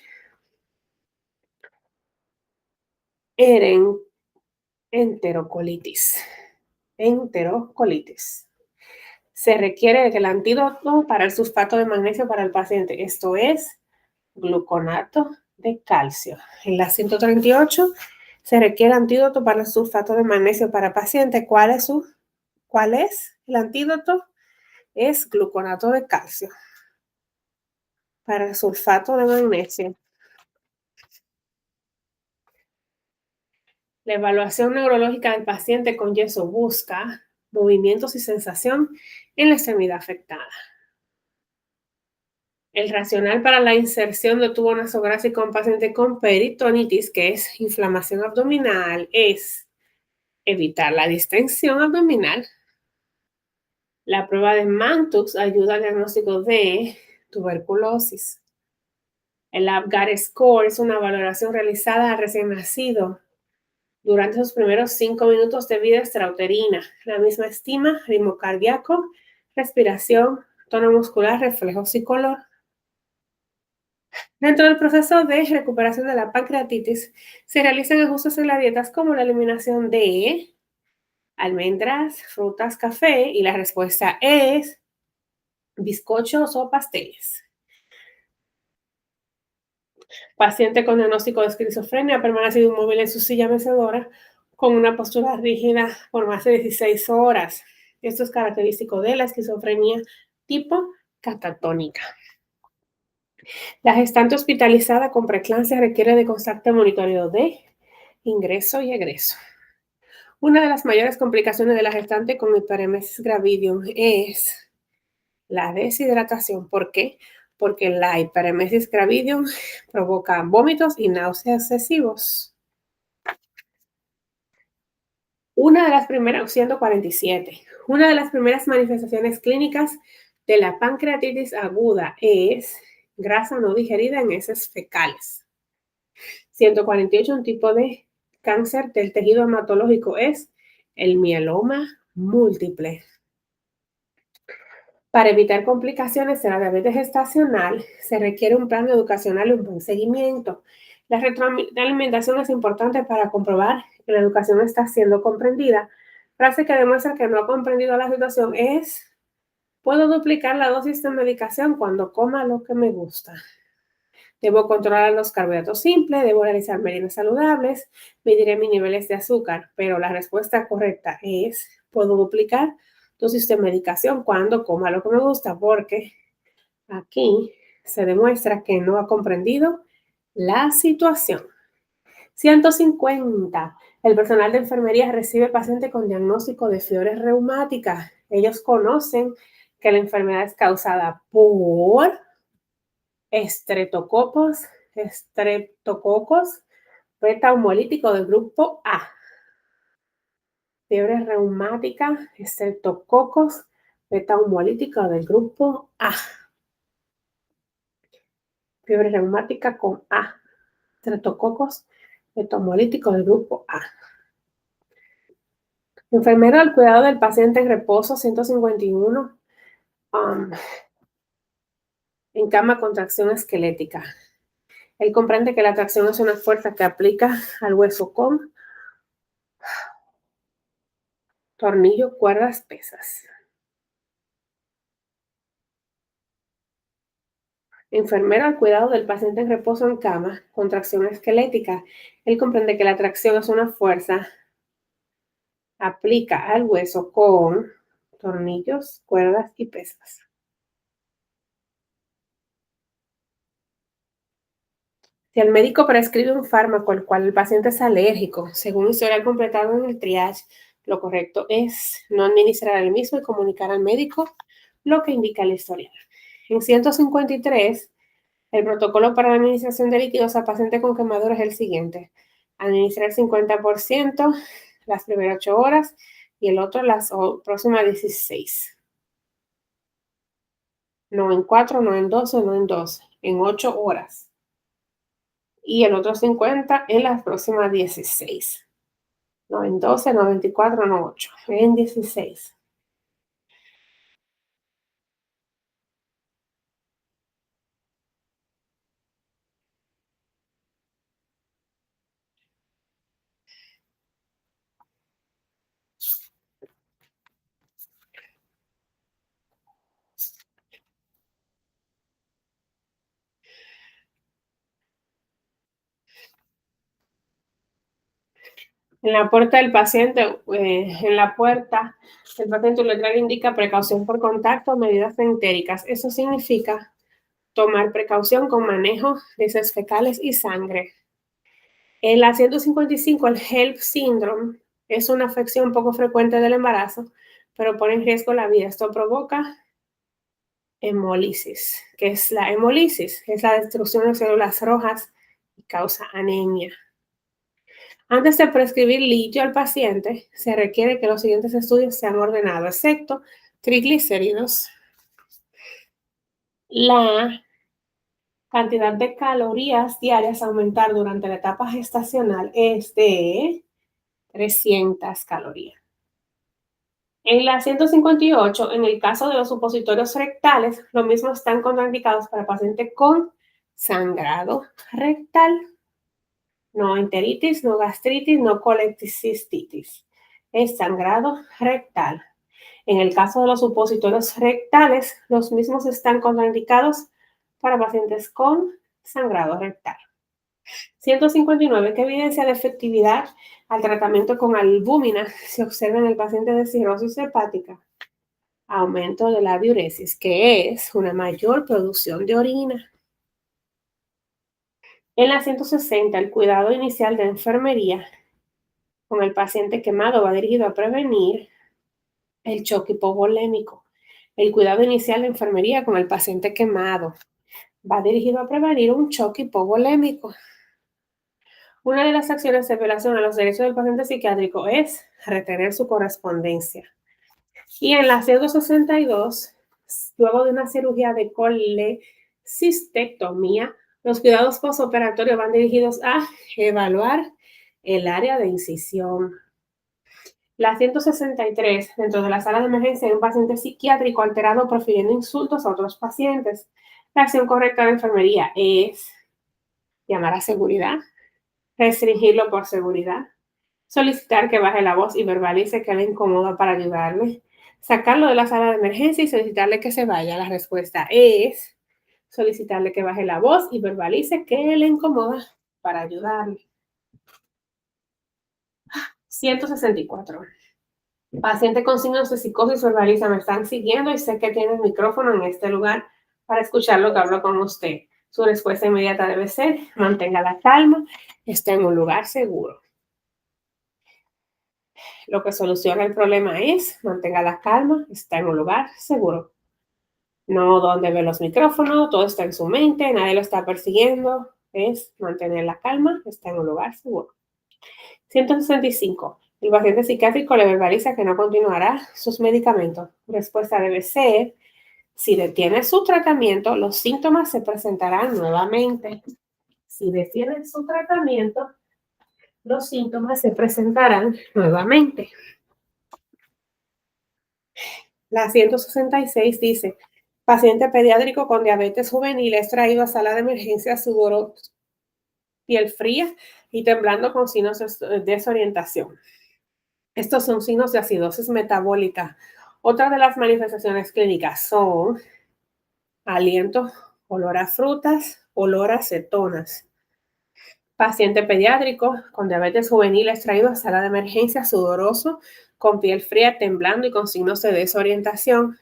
enterocolitis. Enterocolitis. Se requiere el antídoto para el sulfato de magnesio para el paciente. Esto es gluconato de calcio. En la 138 se requiere antídoto para el sulfato de magnesio para el paciente. ¿Cuál es el antídoto? Es gluconato de calcio para el sulfato de magnesio. La evaluación neurológica del paciente con yeso busca movimientos y sensación en la extremidad afectada. El racional para la inserción de tubo nasográfico en paciente con peritonitis, que es inflamación abdominal, es evitar la distensión abdominal. La prueba de Mantoux ayuda al diagnóstico de tuberculosis. El APGAR Score es una valoración realizada al recién nacido durante sus primeros 5 minutos de vida extrauterina. La misma estima ritmo cardíaco, respiración, tono muscular, reflejos y color. Dentro del proceso de recuperación de la pancreatitis, se realizan ajustes en las dietas como la eliminación de almendras, frutas, café, y la respuesta es bizcochos o pasteles. Paciente con diagnóstico de esquizofrenia ha permanecido inmóvil en su silla mecedora con una postura rígida por más de 16 horas. Esto es característico de la esquizofrenia tipo catatónica. La gestante hospitalizada con preeclampsia requiere de constante monitoreo de ingreso y egreso. Una de las mayores complicaciones de la gestante con hiperemesis gravidium es la deshidratación. ¿Por qué? Porque la hiperemesis gravidium provoca vómitos y náuseas excesivos. Una de las primeras, 147, una de las primeras manifestaciones clínicas de la pancreatitis aguda es grasa no digerida en heces fecales. 148, un tipo de cáncer del tejido hematológico es el mieloma múltiple. Para evitar complicaciones de la diabetes gestacional, se requiere un plan educacional y un buen seguimiento. La retroalimentación es importante para comprobar que la educación está siendo comprendida. Frase que demuestra que no ha comprendido la situación es: puedo duplicar la dosis de medicación cuando coma lo que me gusta. Debo controlar los carbohidratos simples, debo realizar meriendas saludables, mediré mis niveles de azúcar, pero la respuesta correcta es: puedo duplicar dosis de medicación cuando coma lo que me gusta, porque aquí se demuestra que no ha comprendido la situación. 150. El personal de enfermería recibe pacientes con diagnóstico de fiebres reumáticas. Ellos conocen que la enfermedad es causada por estreptococos beta homolítico del grupo A. Fiebre reumática, estreptococos beta homolítica del grupo A. Fiebre reumática con A. Estreptococos beta homolítico del grupo A. Enfermero al cuidado del paciente en reposo, 151. En cama con tracción esquelética. Él comprende que la tracción es una fuerza que aplica al hueso con tornillo, cuerdas, pesas. Enfermero al cuidado del paciente en reposo en cama con tracción esquelética. Él comprende que la tracción es una fuerza aplica al hueso con tornillos, cuerdas y pesas. Si el médico prescribe un fármaco al cual el paciente es alérgico, según historial completado en el triage, lo correcto es no administrar el mismo y comunicar al médico lo que indica la historial. En 153, el protocolo para la administración de líquidos a paciente con quemadura es el siguiente. Administrar 50% las primeras 8 horas y el otro las próximas 16. No en 4, no en 12, no en 12, en 8 horas. Y el otro 50 en las próximas 16. No en 12, no 24, no 8, en 16. En la puerta del paciente, en la puerta, el paciente letrero indica precaución por contacto, medidas entéricas. Eso significa tomar precaución con manejo de heces fecales y sangre. En la 155, el HELP syndrome es una afección poco frecuente del embarazo, pero pone en riesgo la vida. Esto provoca hemólisis. ¿Qué es la hemólisis? Es la destrucción de células rojas y causa anemia. Antes de prescribir litio al paciente, se requiere que los siguientes estudios sean ordenados, excepto triglicéridos. La cantidad de calorías diarias a aumentar durante la etapa gestacional es de 300 calorías. En la 158, en el caso de los supositorios rectales, lo mismo están contraindicados para pacientes con sangrado rectal. No enteritis, no gastritis, no colecistitis. Es sangrado rectal. En el caso de los supositorios rectales, los mismos están contraindicados para pacientes con sangrado rectal. 159. ¿Qué evidencia de efectividad al tratamiento con albúmina se observa en el paciente de cirrosis hepática? Aumento de la diuresis, que es una mayor producción de orina. En la 160, el cuidado inicial de enfermería con el paciente quemado va dirigido a prevenir el choque hipovolémico. El cuidado inicial de enfermería con el paciente quemado va dirigido a prevenir un choque hipovolémico. Una de las acciones de violación a los derechos del paciente psiquiátrico es retener su correspondencia. Y en la 162, luego de una cirugía de colecistectomía, los cuidados postoperatorios van dirigidos a evaluar el área de incisión. La 163, dentro de la sala de emergencia hay un paciente psiquiátrico alterado profiriendo insultos a otros pacientes. La acción correcta de enfermería es llamar a seguridad, restringirlo por seguridad, solicitar que baje la voz y verbalice que le incomoda para ayudarle, sacarlo de la sala de emergencia y solicitarle que se vaya. La respuesta es solicitarle que baje la voz y verbalice que le incomoda para ayudarle. 164. Paciente con signos de psicosis verbaliza, me están siguiendo y sé que tiene el micrófono en este lugar para escuchar lo que hablo con usted. Su respuesta inmediata debe ser, mantenga la calma, esté en un lugar seguro. Lo que soluciona el problema es, mantenga la calma, está en un lugar seguro. No donde ve los micrófonos, todo está en su mente, nadie lo está persiguiendo. Es mantener la calma, está en un lugar seguro. 165. El paciente psiquiátrico le verbaliza que no continuará sus medicamentos. Respuesta debe ser, si detiene su tratamiento, los síntomas se presentarán nuevamente. Si detiene su tratamiento, los síntomas se presentarán nuevamente. La 166 dice, paciente pediátrico con diabetes juvenil es traído a sala de emergencia sudoroso, piel fría y temblando con signos de desorientación. Estos son signos de acidosis metabólica. Otra de las manifestaciones clínicas son aliento, olor a frutas, olor a cetonas. Paciente pediátrico con diabetes juvenil es traído a sala de emergencia sudoroso, con piel fría, temblando y con signos de desorientación.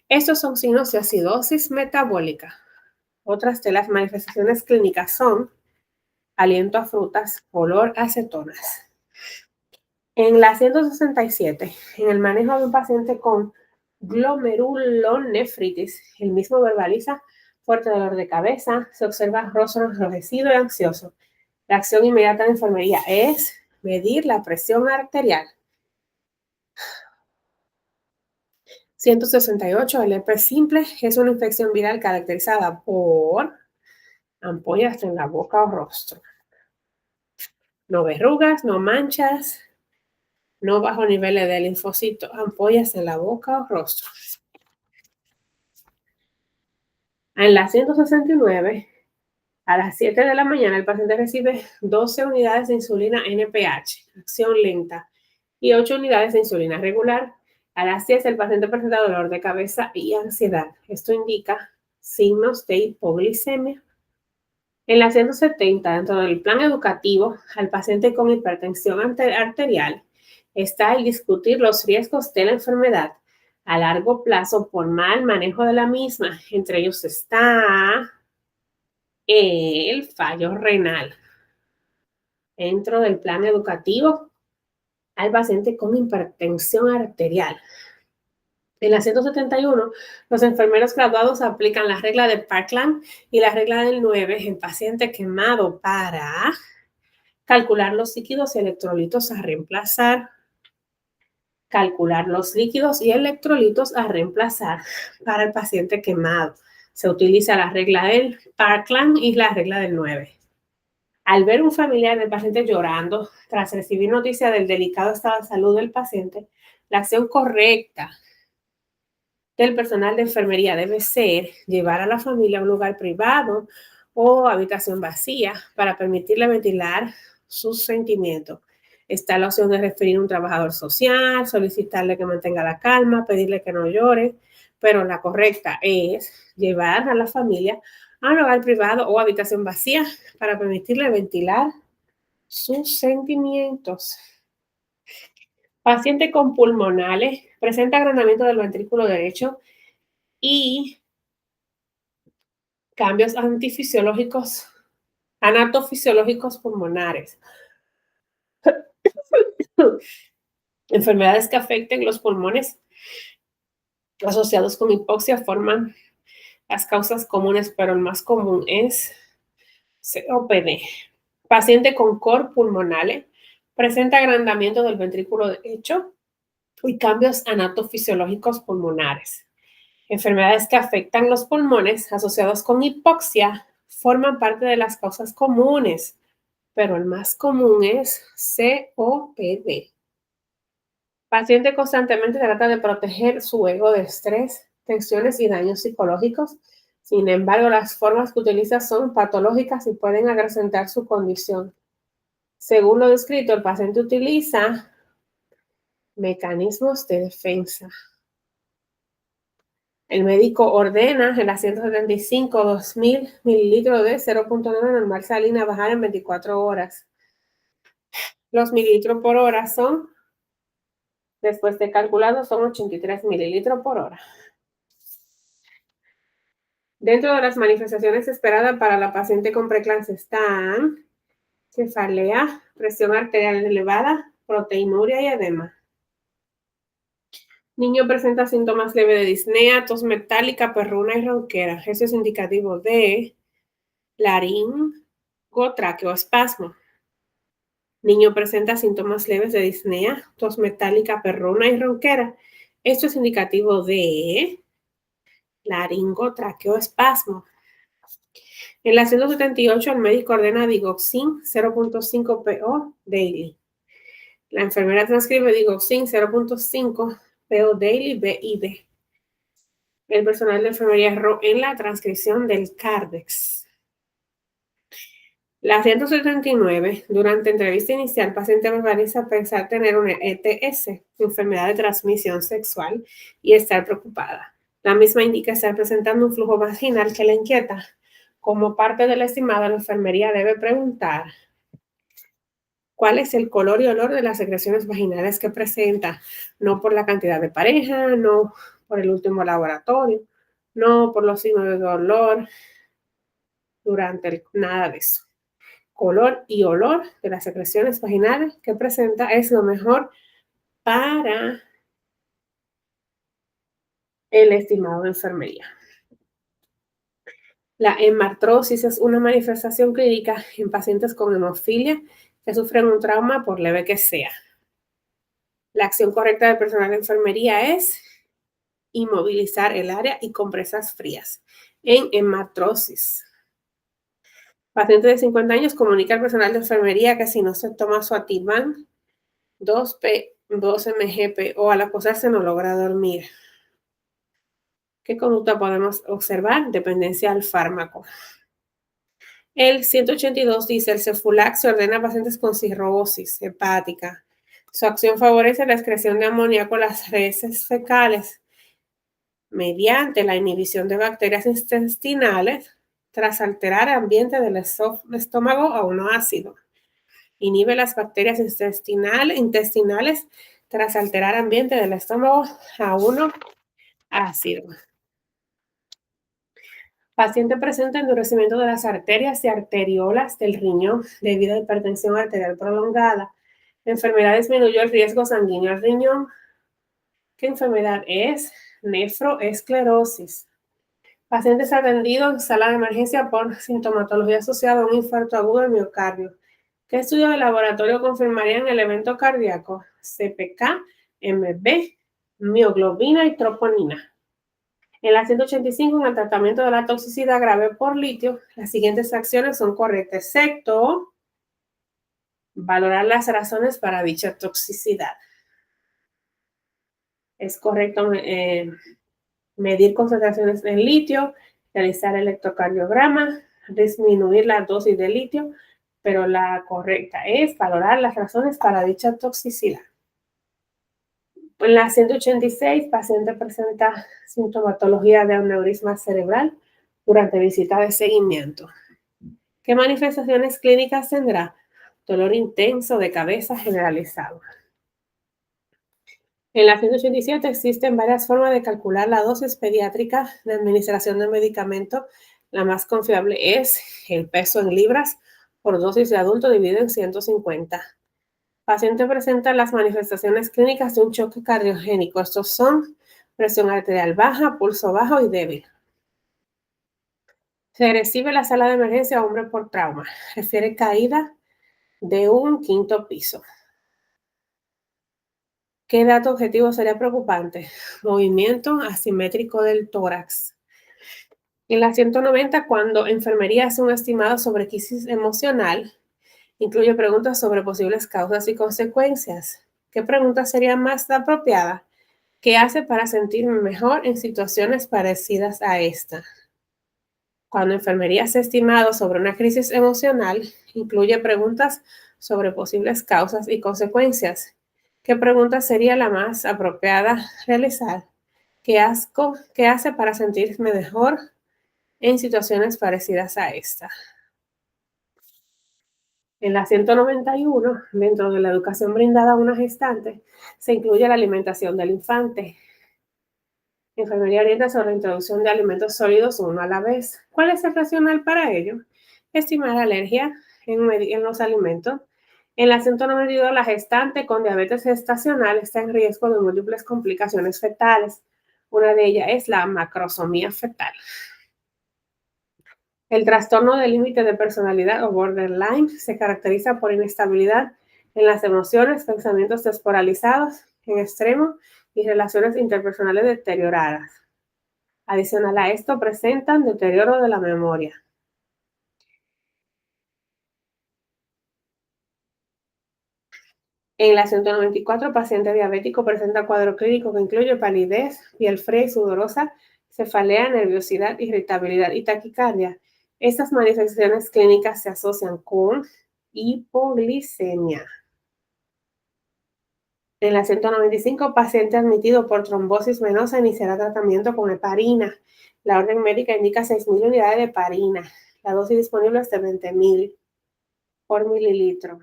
Estos son signos de acidosis metabólica. Otras de las manifestaciones clínicas son aliento a frutas, olor a acetonas. En la 167, en el manejo de un paciente con glomerulonefritis, el mismo verbaliza fuerte dolor de cabeza, se observa rostro enrojecido y ansioso. La acción inmediata de enfermería es medir la presión arterial. 168, el herpes simple es una infección viral caracterizada por ampollas en la boca o rostro. No verrugas, no manchas, no bajo niveles de linfocitos, ampollas en la boca o rostro. En la 169, a las 7 de la mañana, el paciente recibe 12 unidades de insulina NPH, acción lenta, y 8 unidades de insulina regular. A las 10, el paciente presenta dolor de cabeza y ansiedad. Esto indica signos de hipoglicemia. En la 170, dentro del plan educativo, al paciente con hipertensión arterial, está el discutir los riesgos de la enfermedad a largo plazo por mal manejo de la misma. Entre ellos está el fallo renal. Dentro del plan educativo, al paciente con hipertensión arterial. En la 171, los enfermeros graduados aplican la regla de Parkland y la regla del 9 en paciente quemado para calcular los líquidos y electrolitos a reemplazar. Calcular los líquidos y electrolitos a reemplazar para el paciente quemado. Se utiliza la regla del Parkland y la regla del 9. Al ver un familiar del paciente llorando tras recibir noticia del delicado estado de salud del paciente, la acción correcta del personal de enfermería debe ser llevar a la familia a un lugar privado o habitación vacía para permitirle ventilar sus sentimientos. Está la opción de referir a un trabajador social, solicitarle que mantenga la calma, pedirle que no llore, pero la correcta es llevar a la familia a un lugar privado o habitación vacía para permitirle ventilar sus sentimientos. Paciente con pulmonales presenta agrandamiento del ventrículo derecho y cambios anatofisiológicos pulmonares. Enfermedades que afecten los pulmones asociados con hipoxia forman las causas comunes, pero el más común es COPD. Paciente con cor pulmonale presenta agrandamiento del ventrículo derecho y cambios anatofisiológicos pulmonares. Enfermedades que afectan los pulmones asociados con hipoxia forman parte de las causas comunes, pero el más común es COPD. Paciente constantemente trata de proteger su ego de estrés, tensiones y daños psicológicos. Sin embargo, las formas que utiliza son patológicas y pueden acrecentar su condición. Según lo descrito, el paciente utiliza mecanismos de defensa. El médico ordena en la 175 2.000 mililitros de 0.9 normal salina bajar en 24 horas. Los mililitros por hora son, después de calculado, son 83 mililitros por hora. Dentro de las manifestaciones esperadas para la paciente con preeclampsia están cefalea, presión arterial elevada, proteinuria y edema. Niño presenta síntomas leves de disnea, tos metálica, perruna y ronquera. Eso es indicativo de laringotraqueospasmo. Niño presenta síntomas leves de disnea, tos metálica, perruna y ronquera. Esto es indicativo de laringotraqueospasmo. En la 178, el médico ordena digoxin 0.5 PO daily. La enfermera transcribe digoxin 0.5 PO daily BID. El personal de enfermería erró en la transcripción del Cardex. La 179, durante entrevista inicial, el paciente verbaliza pensar tener una ETS, enfermedad de transmisión sexual, y estar preocupada. La misma indica estar presentando un flujo vaginal que la inquieta. Como parte del estimado, la enfermería debe preguntar cuál es el color y olor de las secreciones vaginales que presenta, no por la cantidad de pareja, no por el último laboratorio, no por los signos de dolor, nada de eso. color y olor de las secreciones vaginales que presenta es lo mejor para el estimado de enfermería. La hemartrosis es una manifestación clínica en pacientes con hemofilia que sufren un trauma por leve que sea. La acción correcta del personal de enfermería es inmovilizar el área y compresas frías. En hemartrosis, paciente de 50 años comunica al personal de enfermería que si no se toma su Ativan 2P, 2 mgp o al acostarse no logra dormir. ¿Qué conducta podemos observar? Dependencia al fármaco. El 182 dice, el Cefulax se ordena a pacientes con cirrosis hepática. Su acción favorece la excreción de amoníaco en las heces fecales mediante la inhibición de bacterias intestinales tras alterar el ambiente del estómago a uno ácido. Inhibe las bacterias intestinales tras alterar el ambiente del estómago a uno ácido. Paciente presenta endurecimiento de las arterias y arteriolas del riñón debido a hipertensión arterial prolongada. La enfermedad disminuyó el riesgo sanguíneo al riñón. ¿Qué enfermedad es? Nefroesclerosis. Pacientes atendidos en sala de emergencia por sintomatología asociada a un infarto agudo del miocardio. ¿Qué estudio de laboratorio confirmarían el evento cardíaco? CPK, MB, mioglobina y troponina. En la 185, en el tratamiento de la toxicidad grave por litio, las siguientes acciones son correctas, excepto valorar las razones para dicha toxicidad. Es correcto medir concentraciones de litio, realizar electrocardiograma, disminuir la dosis de litio, pero la correcta es valorar las razones para dicha toxicidad. En la 186, paciente presenta sintomatología de aneurisma cerebral durante visita de seguimiento. ¿Qué manifestaciones clínicas tendrá? Dolor intenso de cabeza generalizado. En la 187 existen varias formas de calcular la dosis pediátrica de administración del medicamento. La más confiable es el peso en libras por dosis de adulto dividido en 150. Paciente presenta las manifestaciones clínicas de un choque cardiogénico. Estos son presión arterial baja, pulso bajo y débil. Se recibe en la sala de emergencia a hombre por trauma. Refiere caída de un quinto piso. ¿Qué dato objetivo sería preocupante? Movimiento asimétrico del tórax. En la 190, cuando enfermería hace un estimado sobre crisis emocional, incluye preguntas sobre posibles causas y consecuencias. ¿Qué pregunta sería más apropiada? ¿Qué hace para sentirme mejor en situaciones parecidas a esta? Cuando enfermería hace estimado sobre una crisis emocional, incluye preguntas sobre posibles causas y consecuencias. ¿Qué pregunta sería la más apropiada realizar? ¿Qué hace para sentirme mejor en situaciones parecidas a esta? En la 191, dentro de la educación brindada a una gestante, se incluye la alimentación del infante. Enfermería orienta sobre la introducción de alimentos sólidos uno a la vez. ¿Cuál es el racional para ello? Estimar alergia en los alimentos. En la 192, la gestante con diabetes gestacional está en riesgo de múltiples complicaciones fetales. Una de ellas es la macrosomía fetal. El trastorno del límite de personalidad o borderline se caracteriza por inestabilidad en las emociones, pensamientos desmoralizados en extremo y relaciones interpersonales deterioradas. Adicional a esto, presentan deterioro de la memoria. En la 194, paciente diabético presenta cuadro clínico que incluye palidez, piel fría y sudorosa, cefalea, nerviosidad, irritabilidad y taquicardia. Estas manifestaciones clínicas se asocian con hipoglicemia. En la 195, paciente admitido por trombosis venosa iniciará tratamiento con heparina. La orden médica indica 6.000 unidades de heparina. La dosis disponible es de 20.000 por mililitro.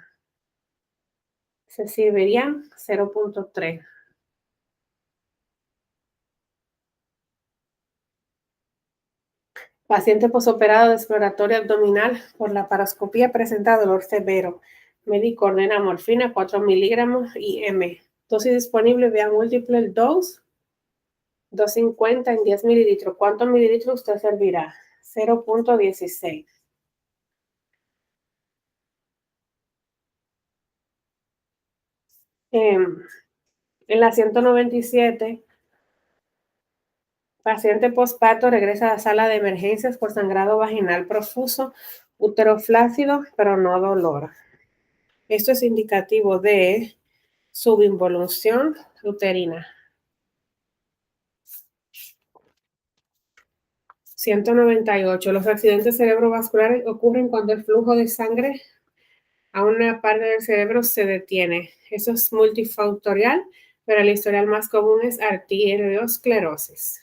Se servirían 0.3. Paciente posoperado de exploratoria abdominal por laparoscopía presenta dolor severo. Médico ordena morfina 4 miligramos y M. Dosis disponible vía múltiple dose 250 en 10 mililitros. ¿Cuántos mililitros usted servirá? 0.16. En la 197, paciente posparto regresa a la sala de emergencias por sangrado vaginal profuso, útero flácido, pero no dolor. Esto es indicativo de subinvolución uterina. 198. Los accidentes cerebrovasculares ocurren cuando el flujo de sangre a una parte del cerebro se detiene. Eso es multifactorial, pero el historial más común es arteriosclerosis.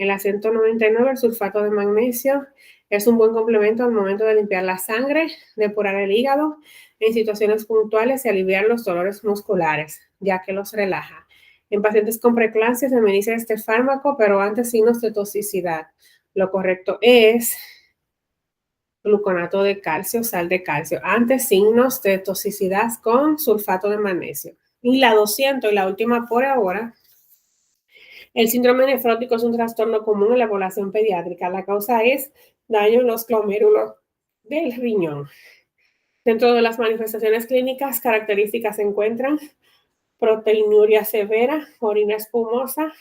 En la 199, el sulfato de magnesio es un buen complemento al momento de limpiar la sangre, depurar el hígado en situaciones puntuales y aliviar los dolores musculares, ya que los relaja. En pacientes con preeclampsia se administra este fármaco, pero antes signos de toxicidad. Lo correcto es gluconato de calcio, sal de calcio, antes signos de toxicidad con sulfato de magnesio. Y la 200, y la última por ahora, el síndrome nefrótico es un trastorno común en la población pediátrica. La causa es daño en los glomérulos del riñón. Dentro de las manifestaciones clínicas características se encuentran proteinuria severa, orina espumosa,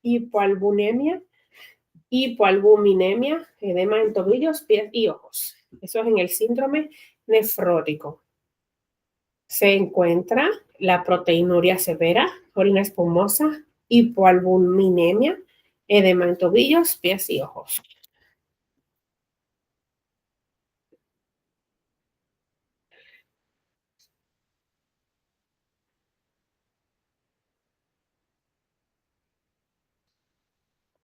hipoalbuminemia, edema en tobillos, pies y ojos. Eso es en el síndrome nefrótico. Se encuentra la proteinuria severa, orina espumosa, hipoalbuminemia, edema en tobillos, pies y ojos.